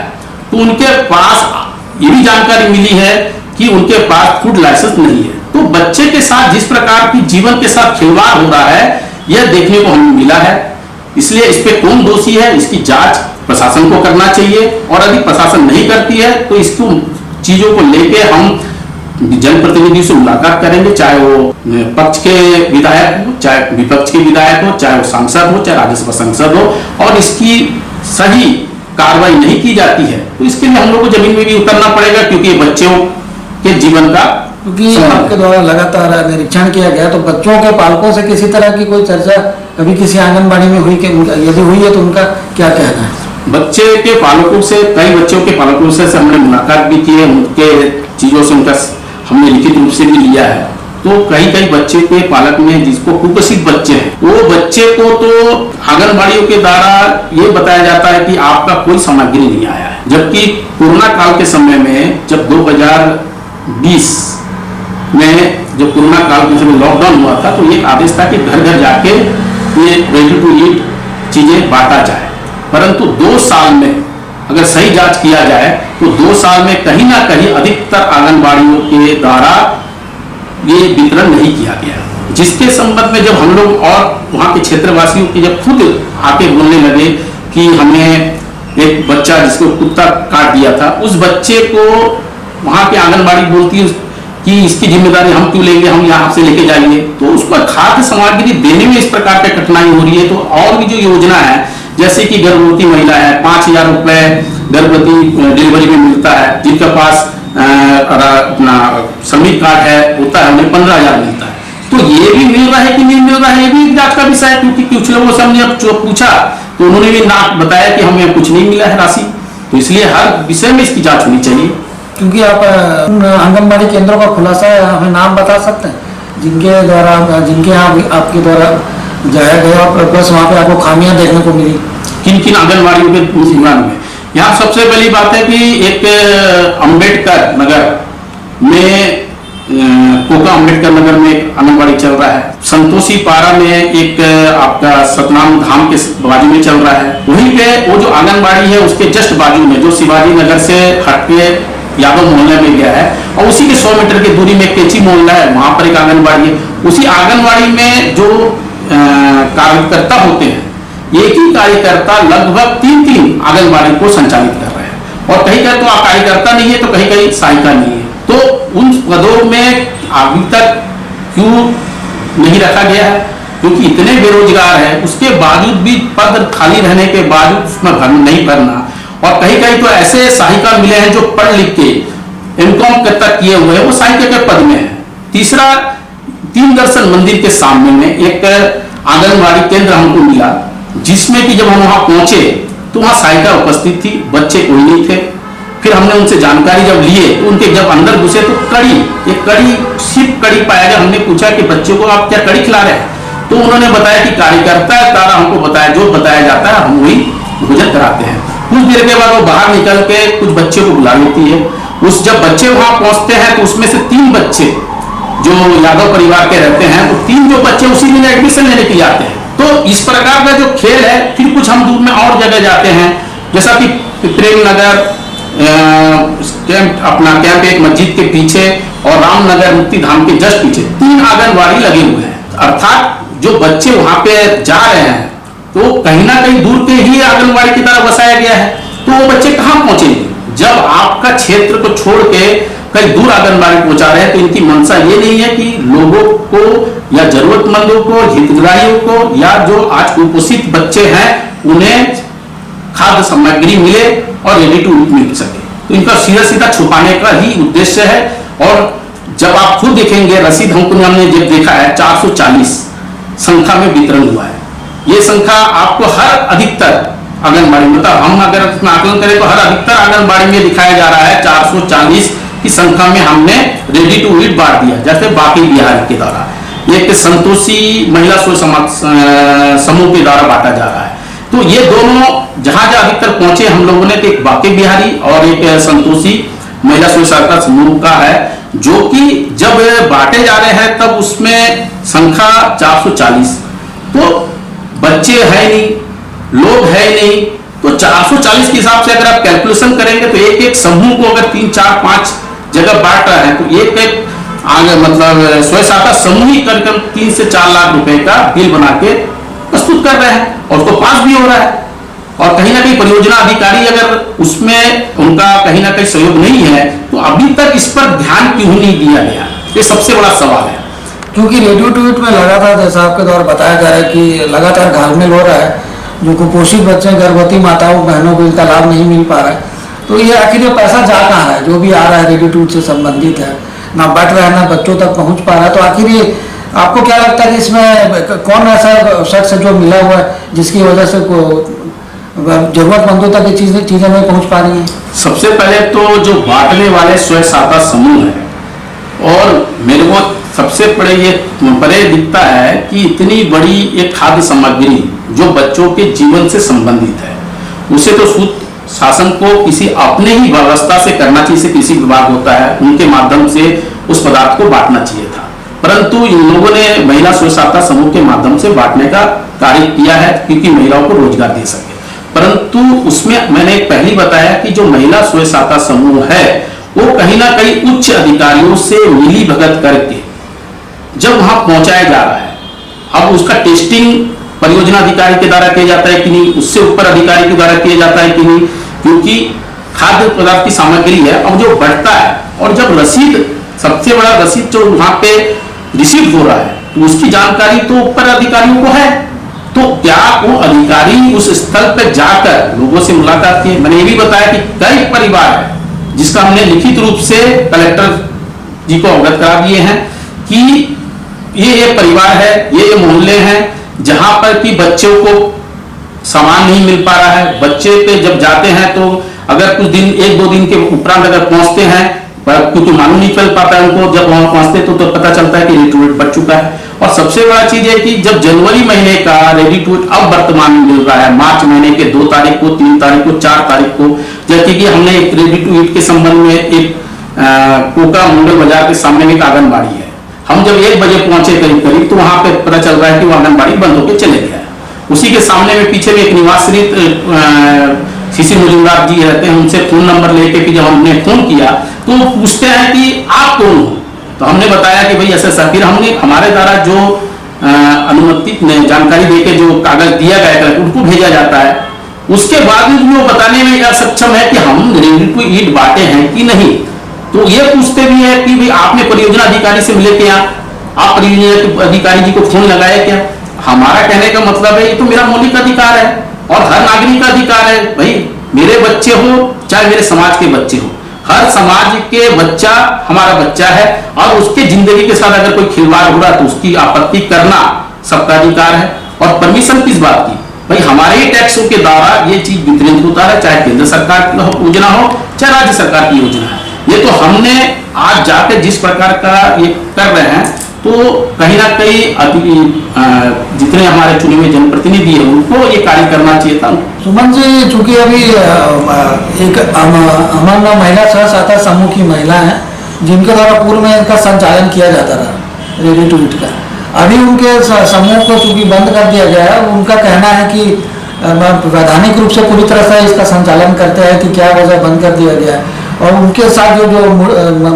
तो उनके पास ये भी जानकारी मिली है कि उनके पास फूड लाइसेंस नहीं है। तो बच्चे के साथ जिस प्रकार की जीवन के साथ खिलवाड़ हो रहा है यह देखने को हमें मिला है। इसलिए इस पे कौन दोषी है इसकी जांच प्रशासन को करना चाहिए, और यदि प्रशासन नहीं करती है तो इसको चीजों को लेके हम जनप्रतिनिधि से मुलाकात करेंगे, चाहे वो पक्ष के विधायक हो, चाहे विपक्ष के विधायक हो, चाहे वो सांसद हो, चाहे राज्यसभा सांसद हो, और इसकी सही कार्रवाई नहीं की जाती है तो इसके लिए हम लोग को जमीन में भी उतरना पड़ेगा, क्योंकि बच्चों के जीवन का, क्योंकि आपके द्वारा लगातार निरीक्षण किया गया तो बच्चों के पालकों से किसी तरह की कोई चर्चा कभी किसी आंगनबाड़ी में हुई कि यदि हुई है तो उनका क्या कहना है? बच्चे के पालकों से, कई बच्चों के पालकों से हमने मुलाकात भी की है, उनके चीजों से उनका हमने लिखित रूप से भी लिया है। तो कई बच्चे के पालक में जिसको कुपोषित बच्चे हैं, वो बच्चे को तो आंगनबाड़ियों के द्वारा ये बताया जाता है कि आपका कोई सामग्री नहीं आया है, जबकि कोरोना काल के समय में जब 2020 में जब कोरोना काल के समय लॉकडाउन हुआ था तो एक आदेश था कि घर घर जाके ये रेडी टू ईट चीजें बांटा जाए, परंतु 2 साल में अगर सही जांच किया जाए तो 2 साल में कहीं ना कहीं अधिकतर आंगनबाड़ियों के द्वारा ये वितरण नहीं किया गया, जिसके संबंध में जब हम लोग और वहाँ के क्षेत्रवासियों की जब खुद आके बोलने लगे कि हमें एक बच्चा जिसको कुत्ता काट दिया था, उस बच्चे को वहाँ के आंगनबाड़ी बोलती है कि इसकी जिम्मेदारी हम क्यों लेंगे, हम यहाँ से लेके जाएंगे, तो उसको खाद्य सामग्री देने में इस प्रकार की कठिनाई हो रही है। तो और भी जो योजना है, जैसे कि गर्भवती महिला है 5,000 रुपए गर्भवती डिलीवरी में मिलता है, जिनके पास अपना श्रमिक कार्ड है होता है उन्हें 15,000 मिलता है, तो ये भी मिल रहा है कि नहीं मिल रहा है, ये भी जांच का विषय है। क्योंकि कुछ लोगों से हमने जो पूछा तो उन्होंने भी ना बताया कि हमें कुछ नहीं मिला है राशि, तो इसलिए हर विषय में इसकी जांच होनी चाहिए। क्योंकि आप आंगनबाड़ी केंद्रों का खुलासा हमें नाम बता सकते हैं जिनके द्वारा, जिनके यहाँ आपके द्वारा जाया गया और प्लस वहाँ पे आपको खामियां देखने को मिली? किन किन आंगनबाड़ियों के निगरानी में? यहाँ सबसे पहली बात है कि एक अम्बेडकर नगर में कोका अम्बेडकर नगर में एक आंगनबाड़ी चल रहा है, संतोषी पारा में एक आपका सतनाम धाम के बाजू में चल रहा है, वहीं पे वो जो आंगनबाड़ी है उसके जस्ट बाजू में जो शिवाजी नगर से हटके यादव मोहल्ले में गया है, और उसी के 100 मीटर की दूरी में केची मोहल्ला है, वहां पर एक आंगनबाड़ी है। उसी आंगनबाड़ी में जो कार्यकर्ता होते हैं, एक ही कार्यकर्ता लगभग 3 आंगनबाड़ी को संचालित कर रहे हैं, और कहीं कहीं तो कार्यकर्ता नहीं है तो कहीं कहीं सहायिका नहीं है। तो उन पदों में अभी तक क्यों नहीं रखा गया है? क्योंकि इतने बेरोजगार है, उसके बावजूद भी पद खाली रहने के बावजूद उसमें नहीं भरना, और कहीं कहीं तो ऐसे सहायिका मिले हैं जो पढ़ लिख के M.Com तक किए हुए हैं, वो सहायिका के पद में है, तीसरा, 3 दर्शन मंदिर के सामने में एक आंगनबाड़ी केंद्र हमको मिला, जिसमें कि जब हम वहां पहुंचे तो वहां सहायिका उपस्थित थी, बच्चे कोई नहीं थे। फिर हमने उनसे जानकारी जब लिए तो उनके जब अंदर घुसे तो सिर्फ कड़ी पाया गया। हमने पूछा कि बच्चों को आप क्या कड़ी खिला रहे हैं, तो उन्होंने बताया कि कार्यकर्ता द्वारा हमको बताया, जो बताया जाता है हम वही भोजन कराते हैं। कुछ देर के बाद वो बाहर निकल के कुछ बच्चों को बुला लेती है। जब बच्चे वहां पहुंचते हैं तो उसमें से 3 बच्चे जो यादव परिवार के रहते हैं, तो 3 जो बच्चे उसी दिन एडमिशन लेने के लिए आते हैं। तो इस प्रकार का जो खेल है, फिर कुछ हम दूर में और जगह जाते हैं, जैसा कि प्रेम नगर कैंप एक मस्जिद के पीछे और रामनगर मुक्ति धाम के जस्ट पीछे 3 आंगनबाड़ी लगे हुए हैं। अर्थात जो बच्चे वहां पे जा रहे हैं तो कहीं ना कहीं दूर के ही आंगनबाड़ी की तरफ बसाया गया है, तो वो बच्चे कहां पहुंचेंगे? जब आपका क्षेत्र को छोड़ के कहीं दूर आंगनबाड़ी पहुंचा रहे हैं, तो इनकी मंशा ये नहीं है कि लोगों को या जरूरतमंदों को, हितग्राहियों को, या जो आज कुपोषित बच्चे हैं उन्हें खाद्य सामग्री मिले और रेडी टू ईट मिल सके। तो इनका सीधा छुपाने का ही उद्देश्य है। और जब आप खुद देखेंगे, रसीद हमने जब देखा है 440 संख्या में वितरण हुआ है। ये संख्या आपको हर अधिकतर आंगनबाड़ी, मतलब हम अगर इसमें आकलन करें तो हर अधिकतर आंगनबाड़ी में दिखाया जा रहा है 440 की संख्या में हमने रेडी टू ईट बांट दिया, जैसे बाकी बिहार के द्वारा। एक संतोषी महिला समूह के द्वारा बांटा जा रहा है। तो ये दोनों जहां अधिकतर पहुंचे हम लोगों ने, एक बाकी बिहारी और एक संतोषी महिला स्वयं सहायता समूह का है, जो कि जब बांटे जा रहे हैं तब उसमें संख्या 440, तो बच्चे है नहीं, लोग है नहीं, तो 440 के हिसाब से अगर आप कैलकुलेशन करेंगे तो एक समूह को अगर 3, 4, 5 जगह बांट रहे हैं तो एक आगे मतलब स्वयं सहायता समूह ही करीब 3 से 4 लाख रुपए का बिल बना के प्रस्तुत कर रहे हैं और उसको पास भी हो रहा है। और कहीं ना कहीं परियोजना अधिकारी अगर उसमें उनका कहीं ना कहीं सहयोग नहीं है तो अभी तक इस पर ध्यान क्यों नहीं दिया गया, ये सबसे बड़ा सवाल है। क्योंकि रेडियो टू ईट में लगातार, जैसा आपके द्वारा बताया जा रहा है कि लगातार घालमेल हो रहा है, जो कुपोषित बच्चे, गर्भवती माताओं बहनों को इसका लाभ नहीं मिल पा रहा है। तो ये आखिर ये पैसा जा कहाँ रहा है? जो भी आ रहा है रेडियो टू ईट से संबंधित है, ना बढ़ रहा है ना बच्चों तक पहुँच पा रहा है। तो आखिर ये आपको क्या लगता है कि इसमें कौन ऐसा शख्स जो मिला हुआ है जिसकी वजह से जरूरतमंदों तक ये चीजें नहीं पहुंच पा रही हैं? सबसे पहले तो जो बांटने वाले स्वयं सहायता समूह है, और मेरे को सबसे बड़े दिखता है कि इतनी बड़ी एक खाद्य सामग्री जो बच्चों के जीवन से संबंधित है, उसे तो शासन को किसी अपने ही व्यवस्था से करना चाहिए। से कृषि विभाग होता है, उनके माध्यम से उस पदार्थ को बांटना चाहिए था, परंतु इन लोगों ने महिला स्वयं सहायता समूह के माध्यम से बांटने का कार्य किया है क्योंकि महिलाओं को रोजगार दे सके। परंतु उसमें मैंने पहले बताया कि जो महिला स्वयं सहायता समूह है वो कहीं ना कहीं उच्च अधिकारियों से मिली भगत करके जब वहां पहुंचाया जा रहा है, अब उसका टेस्टिंग परियोजना अधिकारी के द्वारा किया जाता है कि नहीं, उससे ऊपर अधिकारी के द्वारा किया जाता है कि नहीं, क्योंकि खाद्य पदार्थ की सामग्री है। अब जो बढ़ता है और जब रसीद, सबसे बड़ा रसीद जो वहां पे रिसीव हो रहा है, तो उसकी जानकारी तो ऊपर अधिकारियों को है। तो क्या वो अधिकारी उस स्थल पर जाकर लोगों से मुलाकात किए? मैंने ये भी बताया कि कई परिवार है जिसका हमने लिखित रूप से कलेक्टर जी को अवगत करा दिए हैं कि ये परिवार है, ये मोहल्ले हैं जहां पर कि बच्चों को सामान नहीं मिल पा रहा है। बच्चे पे जब जाते हैं तो अगर कुछ दिन, 1-2 दिन के उपरांत अगर पहुंचते हैं, क्योंकि मालूम नहीं चल पाता है उनको, जब वहां पहुंचते तो पता चलता है कि रेडी टू ईट बढ़ चुका है। और सबसे बड़ा चीज है कि जब जनवरी महीने का रेडी टू ईट अब वर्तमान में मिल रहा है, मार्च महीने के 2 तारीख को, 3 तारीख को, 4 तारीख को, जबकि कि हमने एक रेडी टू ईट के संबंध में एक कोका मंडल बाजार के सामने में एक आंगनबाड़ी है, हम जब 1 बजे पहुंचे करीब तो वहां पे पता चल रहा है कि वो आंगनबाड़ी बंद होकर चले गया है। उसी के सामने में पीछे में एक निवासित सीसी मुजुमदार जी रहते हैं, उनसे फोन नंबर लेके कि जब हमने फोन किया तो पूछते हैं कि आप कौन हो, तो हमने बताया कि भाई ऐसा। फिर हमने हमारे द्वारा जो अनुमति जानकारी देके जो कागज दिया गया है उनको भेजा जाता है, उसके बाद भी वो बताने में असक्षम है कि हम रेडी टू ईट बांटे हैं कि नहीं। तो ये पूछते भी है कि भाई आपने परियोजना अधिकारी से मिले क्या, आप परियोजना अधिकारी जी को फोन लगाया क्या? हमारा कहने का मतलब है ये तो मेरा मौलिक अधिकार है और हर नागरिक का अधिकार है। भाई मेरे बच्चे हो चाहे मेरे समाज के बच्चे हो, हर समाज के बच्चा हमारा बच्चा है और उसके जिंदगी के साथ अगर कोई खिलवाड़ हो रहा है तो उसकी आपत्ति करना सबका अधिकार है। और परमिशन किस बात की? भाई हमारे ही टैक्सों के द्वारा ये चीज वितरित होता है, चाहे केंद्र सरकार की योजना हो चाहे राज्य सरकार की योजना है। ये तो हमने आज जाके जिस प्रकार का ये कर रहे हैं तो कहीं ना कहीं जितने हमारे चुने हुए जनप्रतिनिधि हैं उनको ये कार्य करना चाहिए था। सुमन जी, चूंकि अभी एक अमन महिला स्व सहायता समूह की महिला है जिनके द्वारा पूर्व में इनका संचालन किया जाता था रेडी टू ईट का, अभी उनके समूह को चूंकि बंद कर दिया गया है। उनका कहना है कि वैधानिक रूप से पूरी तरह से इसका संचालन करते हैं कि क्या वजह बंद कर दिया गया है, और उनके साथ जो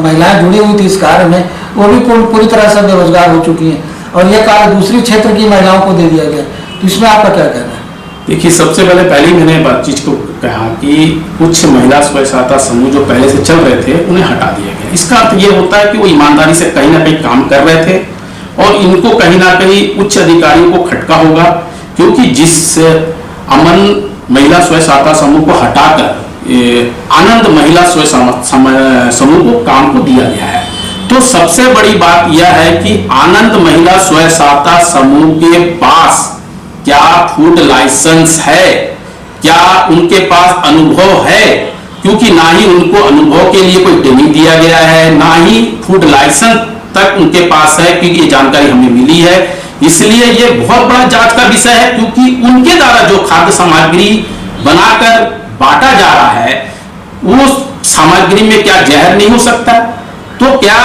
महिलाएं जुड़ी हुई थी इस कार्य में वो भी पूरी तरह से बेरोजगार हो चुकी हैं, और यह कार्य दूसरी क्षेत्र की महिलाओं को दे दिया गया। तो इसमें आपका क्या कहना है? देखिए, सबसे पहले मैंने बात चीज को कहा कि कुछ महिला स्व सहायता समूह जो पहले से चल रहे थे उन्हें हटा दिया गया। इसका अर्थ ये होता है कि वो ईमानदारी से कहीं ना कहीं काम कर रहे थे और इनको कहीं ना कहीं उच्च अधिकारियों को खटका होगा, क्योंकि जिस अमन महिला स्व सहायता समूह को हटाकर आनंद महिला स्व समूह को काम को दिया गया है। तो सबसे बड़ी बात यह है कि आनंद महिला स्व सहायता समूह के पास क्या फूड लाइसेंस है, क्या उनके पास अनुभव है, क्योंकि ना ही उनको अनुभव के लिए कोई ट्रेनिंग दिया गया है, ना ही फूड लाइसेंस तक उनके पास है, क्योंकि ये जानकारी हमें मिली है। इसलिए ये बहुत बड़ा जांच का विषय है, क्योंकि उनके द्वारा जो खाद्य सामग्री बनाकर बांटा जा रहा है वो सामग्री में क्या जहर नहीं हो सकता? तो क्या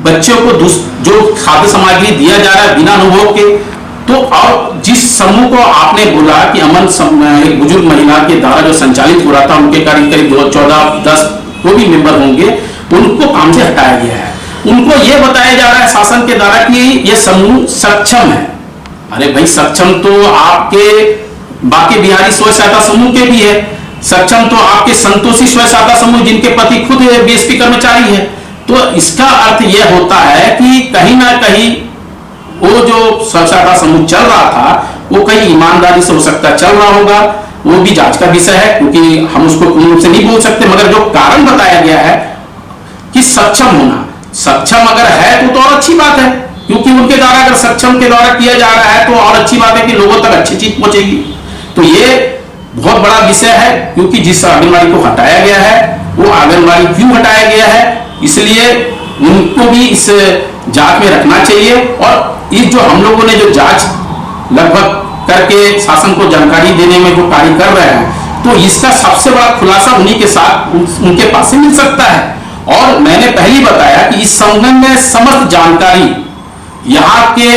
बच्चों को जो खाद्य सामग्री दिया जा रहा है बिना अनुभव के, तो और जिस समूह को आपने बोला कि अमन एक बुजुर्ग महिला के द्वारा जो संचालित हो रहा था, उनके करीब 14-10 को भी मेंबर होंगे, उनको काम से हटाया गया है। उनको यह बताया जा रहा है शासन के द्वारा कि यह समूह सक्षम है। अरे भाई, सक्षम तो आपके बाकी बिहारी स्व सहायता समूह के भी है, सक्षम तो आपके संतोषी स्व सहायता समूह जिनके पति खुद बीएसपी कर्मचारी है। तो इसका अर्थ यह होता है कि कहीं ना कहीं वो जो स्व सहायता समूह चल रहा था वो कहीं ईमानदारी से हो सकता चल रहा होगा, वो भी जांच का विषय है, क्योंकि हम उसको पूर्ण रूप से नहीं बोल सकते। मगर जो कारण बताया गया है कि सक्षम होना, सक्षम अगर है तो और अच्छी बात है, क्योंकि उनके द्वारा अगर सक्षम के द्वारा किया जा रहा है तो और अच्छी बात है कि लोगों तक अच्छी चीज पहुंचेगी। तो ये बहुत बड़ा विषय है, क्योंकि जिस आंगनबाड़ी को हटाया गया है वो आंगनबाड़ी क्यों हटाया गया है, इसलिए उनको भी इस जांच में रखना चाहिए। और इस जो हम लोगों ने जो जांच लगभग करके शासन को जानकारी देने में जो कार्य कर रहे हैं, तो इसका सबसे बड़ा खुलासा उन्हीं के साथ उनके पास से मिल सकता है। और मैंने पहले बताया कि इस संबंध में समस्त जानकारी यहाँ के,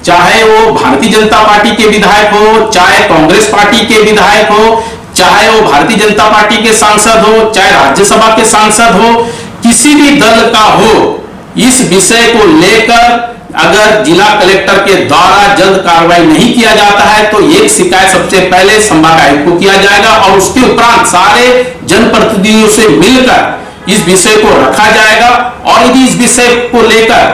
चाहे वो भारतीय जनता पार्टी के विधायक हो, चाहे कांग्रेस पार्टी के विधायक हो, चाहे वो भारतीय जनता पार्टी के सांसद हो, चाहे राज्यसभा के सांसद हो, किसी भी दल का हो, इस विषय को लेकर अगर जिला कलेक्टर के द्वारा जल्द कार्रवाई नहीं किया जाता है तो एक शिकायत सबसे पहले संभाग आयुक्त को किया जाएगा और उसके उपरांत सारे जनप्रतिनिधियों से मिलकर इस विषय को रखा जाएगा। और यदि इस विषय को लेकर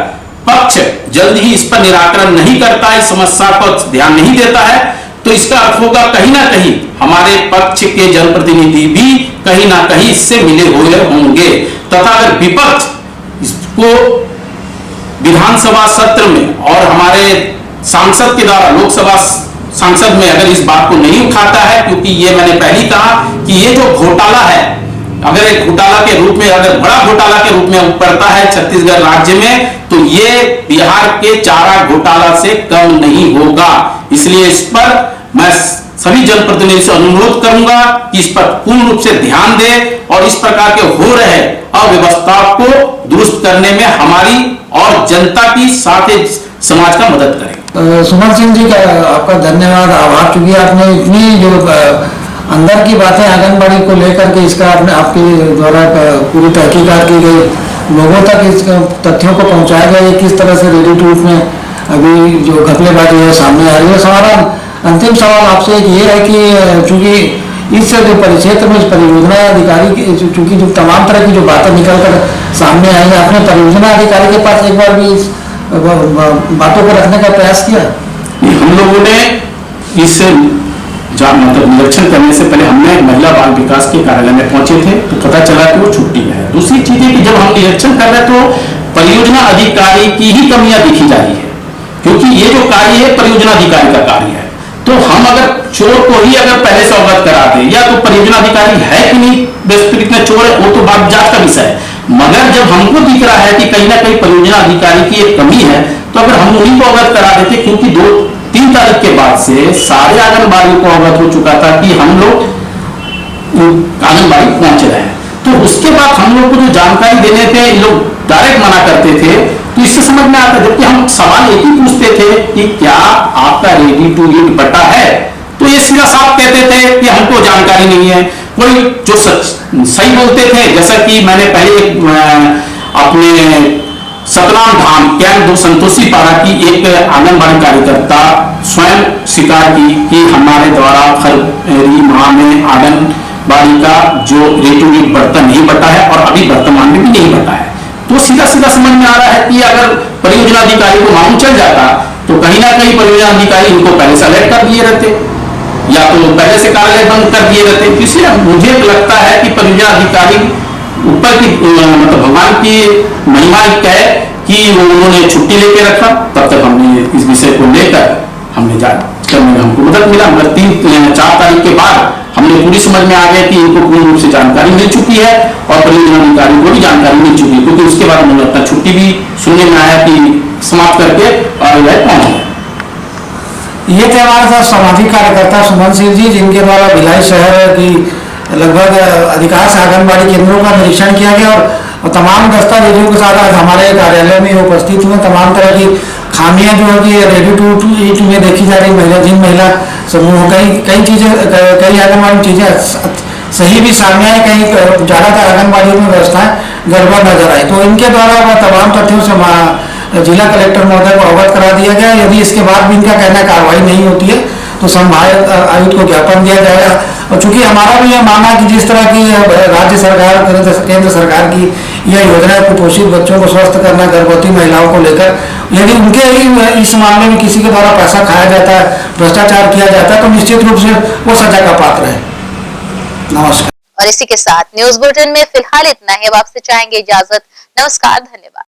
पक्ष जल्द ही इस पर निराकरण नहीं करता है, इस समस्या पर ध्यान नहीं देता है, तो इसका अर्थ होगा कहीं ना कहीं हमारे पक्ष के जनप्रतिनिधि भी कहीं ना कहीं इससे मिले हुए होंगे। तथा अगर विपक्ष इसको विधानसभा सत्र में और हमारे सांसद के द्वारा लोकसभा सांसद में अगर इस बात को नहीं उठाता है, क्योंकि ये मैंने पहले कहा कि ये जो घोटाला है, अगर एक घोटाला के रूप में, अगर बड़ा घोटाला के रूप में उभरता है छत्तीसगढ़ राज्य में, तो ये बिहार के चारा घोटाला से कम नहीं होगा। इसलिए इस पर मैं सभी जनप्रतिनिधियों से अनुरोध करूंगा कि इस पर पूर्ण रूप से ध्यान दें और इस प्रकार के हो रहे अव्यवस्था को दुरुस्त करने में हमारी और जनता की साथ ही समाज का मदद करें। सुमन सिंह जी का आपका धन्यवाद, आभार। चूंकि आपने इतनी जो अंदर की बातें आंगनबाड़ी को लेकर के इसका आपके द्वारा पूरी तहकीकात की गई, लोगों तक इस तथ्यों को पहुंचाया गया, किस तरह से रेडी टू ईट में अभी जो घपलेबाजी है सामने आ रही है। सवाल अंतिम सवाल आपसे एक ये है कि चूंकि इस जो परिक्षेत्र में परियोजना अधिकारी की चूंकि जो तमाम तरह की जो बातें निकल कर सामने आई, आपने परियोजना अधिकारी के पास एक बार भी इस बातों को रखने का प्रयास किया? हम लोगों ने इस मतलब निरीक्षण करने से पहले हमने महिला बाल विकास के कार्यालय में पहुंचे थे तो पता चला कि वो छुट्टी में है। दूसरी चीज है कि जब हम निरीक्षण कर रहे तो परियोजना अधिकारी की ही कमियां दिखी जा रही है, क्योंकि ये जो कार्य है परियोजना अधिकारी का कार्य है। तो हम अगर चोर को ही अगर पहले से अवगत करा दे या तो परियोजना अधिकारी है कि नहीं बेस्पिरिट में चोर है, वो तो बात जांच का विषय है। मगर जब हमको दिख रहा है कि कहीं ना कहीं परियोजना अधिकारी की एक कमी है तो अगर हम उन्हीं को अवगत करा देते, क्योंकि 2-3 तारीख के बाद से सारे आंगनबाड़ी को अवगत हो चुका था कि हम लोग आंगनबाड़ी पहुंच रहे हैं, तो उसके बाद हम लोग को जो जानकारी देने थे लोग डायरेक्ट मना करते थे। तो इससे समझ में आता, जबकि हम सवाल एक ही पूछते थे कि क्या आपका रेडी टू ईट बटा है, तो ये सीधा साफ कहते थे कि हमको जानकारी नहीं है। कोई जो सही बोलते थे, जैसा कि मैंने पहले अपने सतनाम धाम कैंप 2 संतोषी पारा की एक आंगनबाड़ी कार्यकर्ता स्वयं स्वीकार की कि हमारे द्वारा फरवरी माह में आंगनबाड़ी का जो रेडी टू ईट बर्तन नहीं बटा है और अभी वर्तमान में भी नहीं बटा है। तो सीधा सीधा समझ में आ रहा है कि अगर परियोजना अधिकारी को मालूम चल जाता तो कहीं ना कहीं परियोजना अधिकारी इनको पहले से अलर्ट कर दिए रहते या तो पहले से कार्यालय बंद कर दिए रहते। इसलिए मुझे लगता है कि परियोजना अधिकारी ऊपर की मतलब भगवान की महिमा है कि उन्होंने छुट्टी लेके रखा, तब तक हमने इस विषय को लेकर हमने जांच करने में हमको मदद मिला। मगर 3-4 तारीख के बाद हमने पूरी समझ में आ गया कि इनको पूर्ण रूप से जानकारी मिल चुकी है और परियोजना अधिकारी को भी जानकारी मिल चुकी है, क्योंकि उसके बाद उन्होंने अपना छुट्टी भी सुनने में आया कि समाप्त करके और वह पहुंच गए। ये थे हमारे साथ सामाजिक कार्यकर्ता सुमन सिंह जी, जिनके द्वारा भिलाई शहर की लगभग अधिकांश आंगनबाड़ी केंद्रों का निरीक्षण किया गया और तमाम दस्तावेजों के साथ आज हमारे कार्यालय में उपस्थित हुए। तमाम तरह की खामियां जो है कि रेडी टू ईट में देखी जा रही महिला समूह, कई चीज़ें, कई आंगनबाड़ी चीज़ें सही भी सामने आई, कहीं ज़्यादातर आंगनबाड़ियों में व्यवस्थाएं गड़बड़ नजर आई। तो इनके द्वारा तमाम तथ्यों से जिला कलेक्टर महोदय को अवगत करा दिया गया। यदि इसके बाद भी इनका कहना कार्रवाई नहीं होती है तो संभावित आयुक्त को ज्ञापन दिया जाएगा। और चूंकि हमारा भी यह मानना है कि जिस तरह की राज्य सरकार, केंद्र सरकार की यह योजना है कुपोषित बच्चों को स्वस्थ करना, गर्भवती महिलाओं को लेकर, यदि उनके ही इस मामले में किसी के द्वारा पैसा खाया जाता है, भ्रष्टाचार किया जाता है, तो निश्चित रूप से वो सजा का पात्र है। नमस्कार। और इसी के साथ न्यूज बुलेटिन में फिलहाल इतना ही। अब आपसे चाहेंगे इजाजत। नमस्कार, धन्यवाद।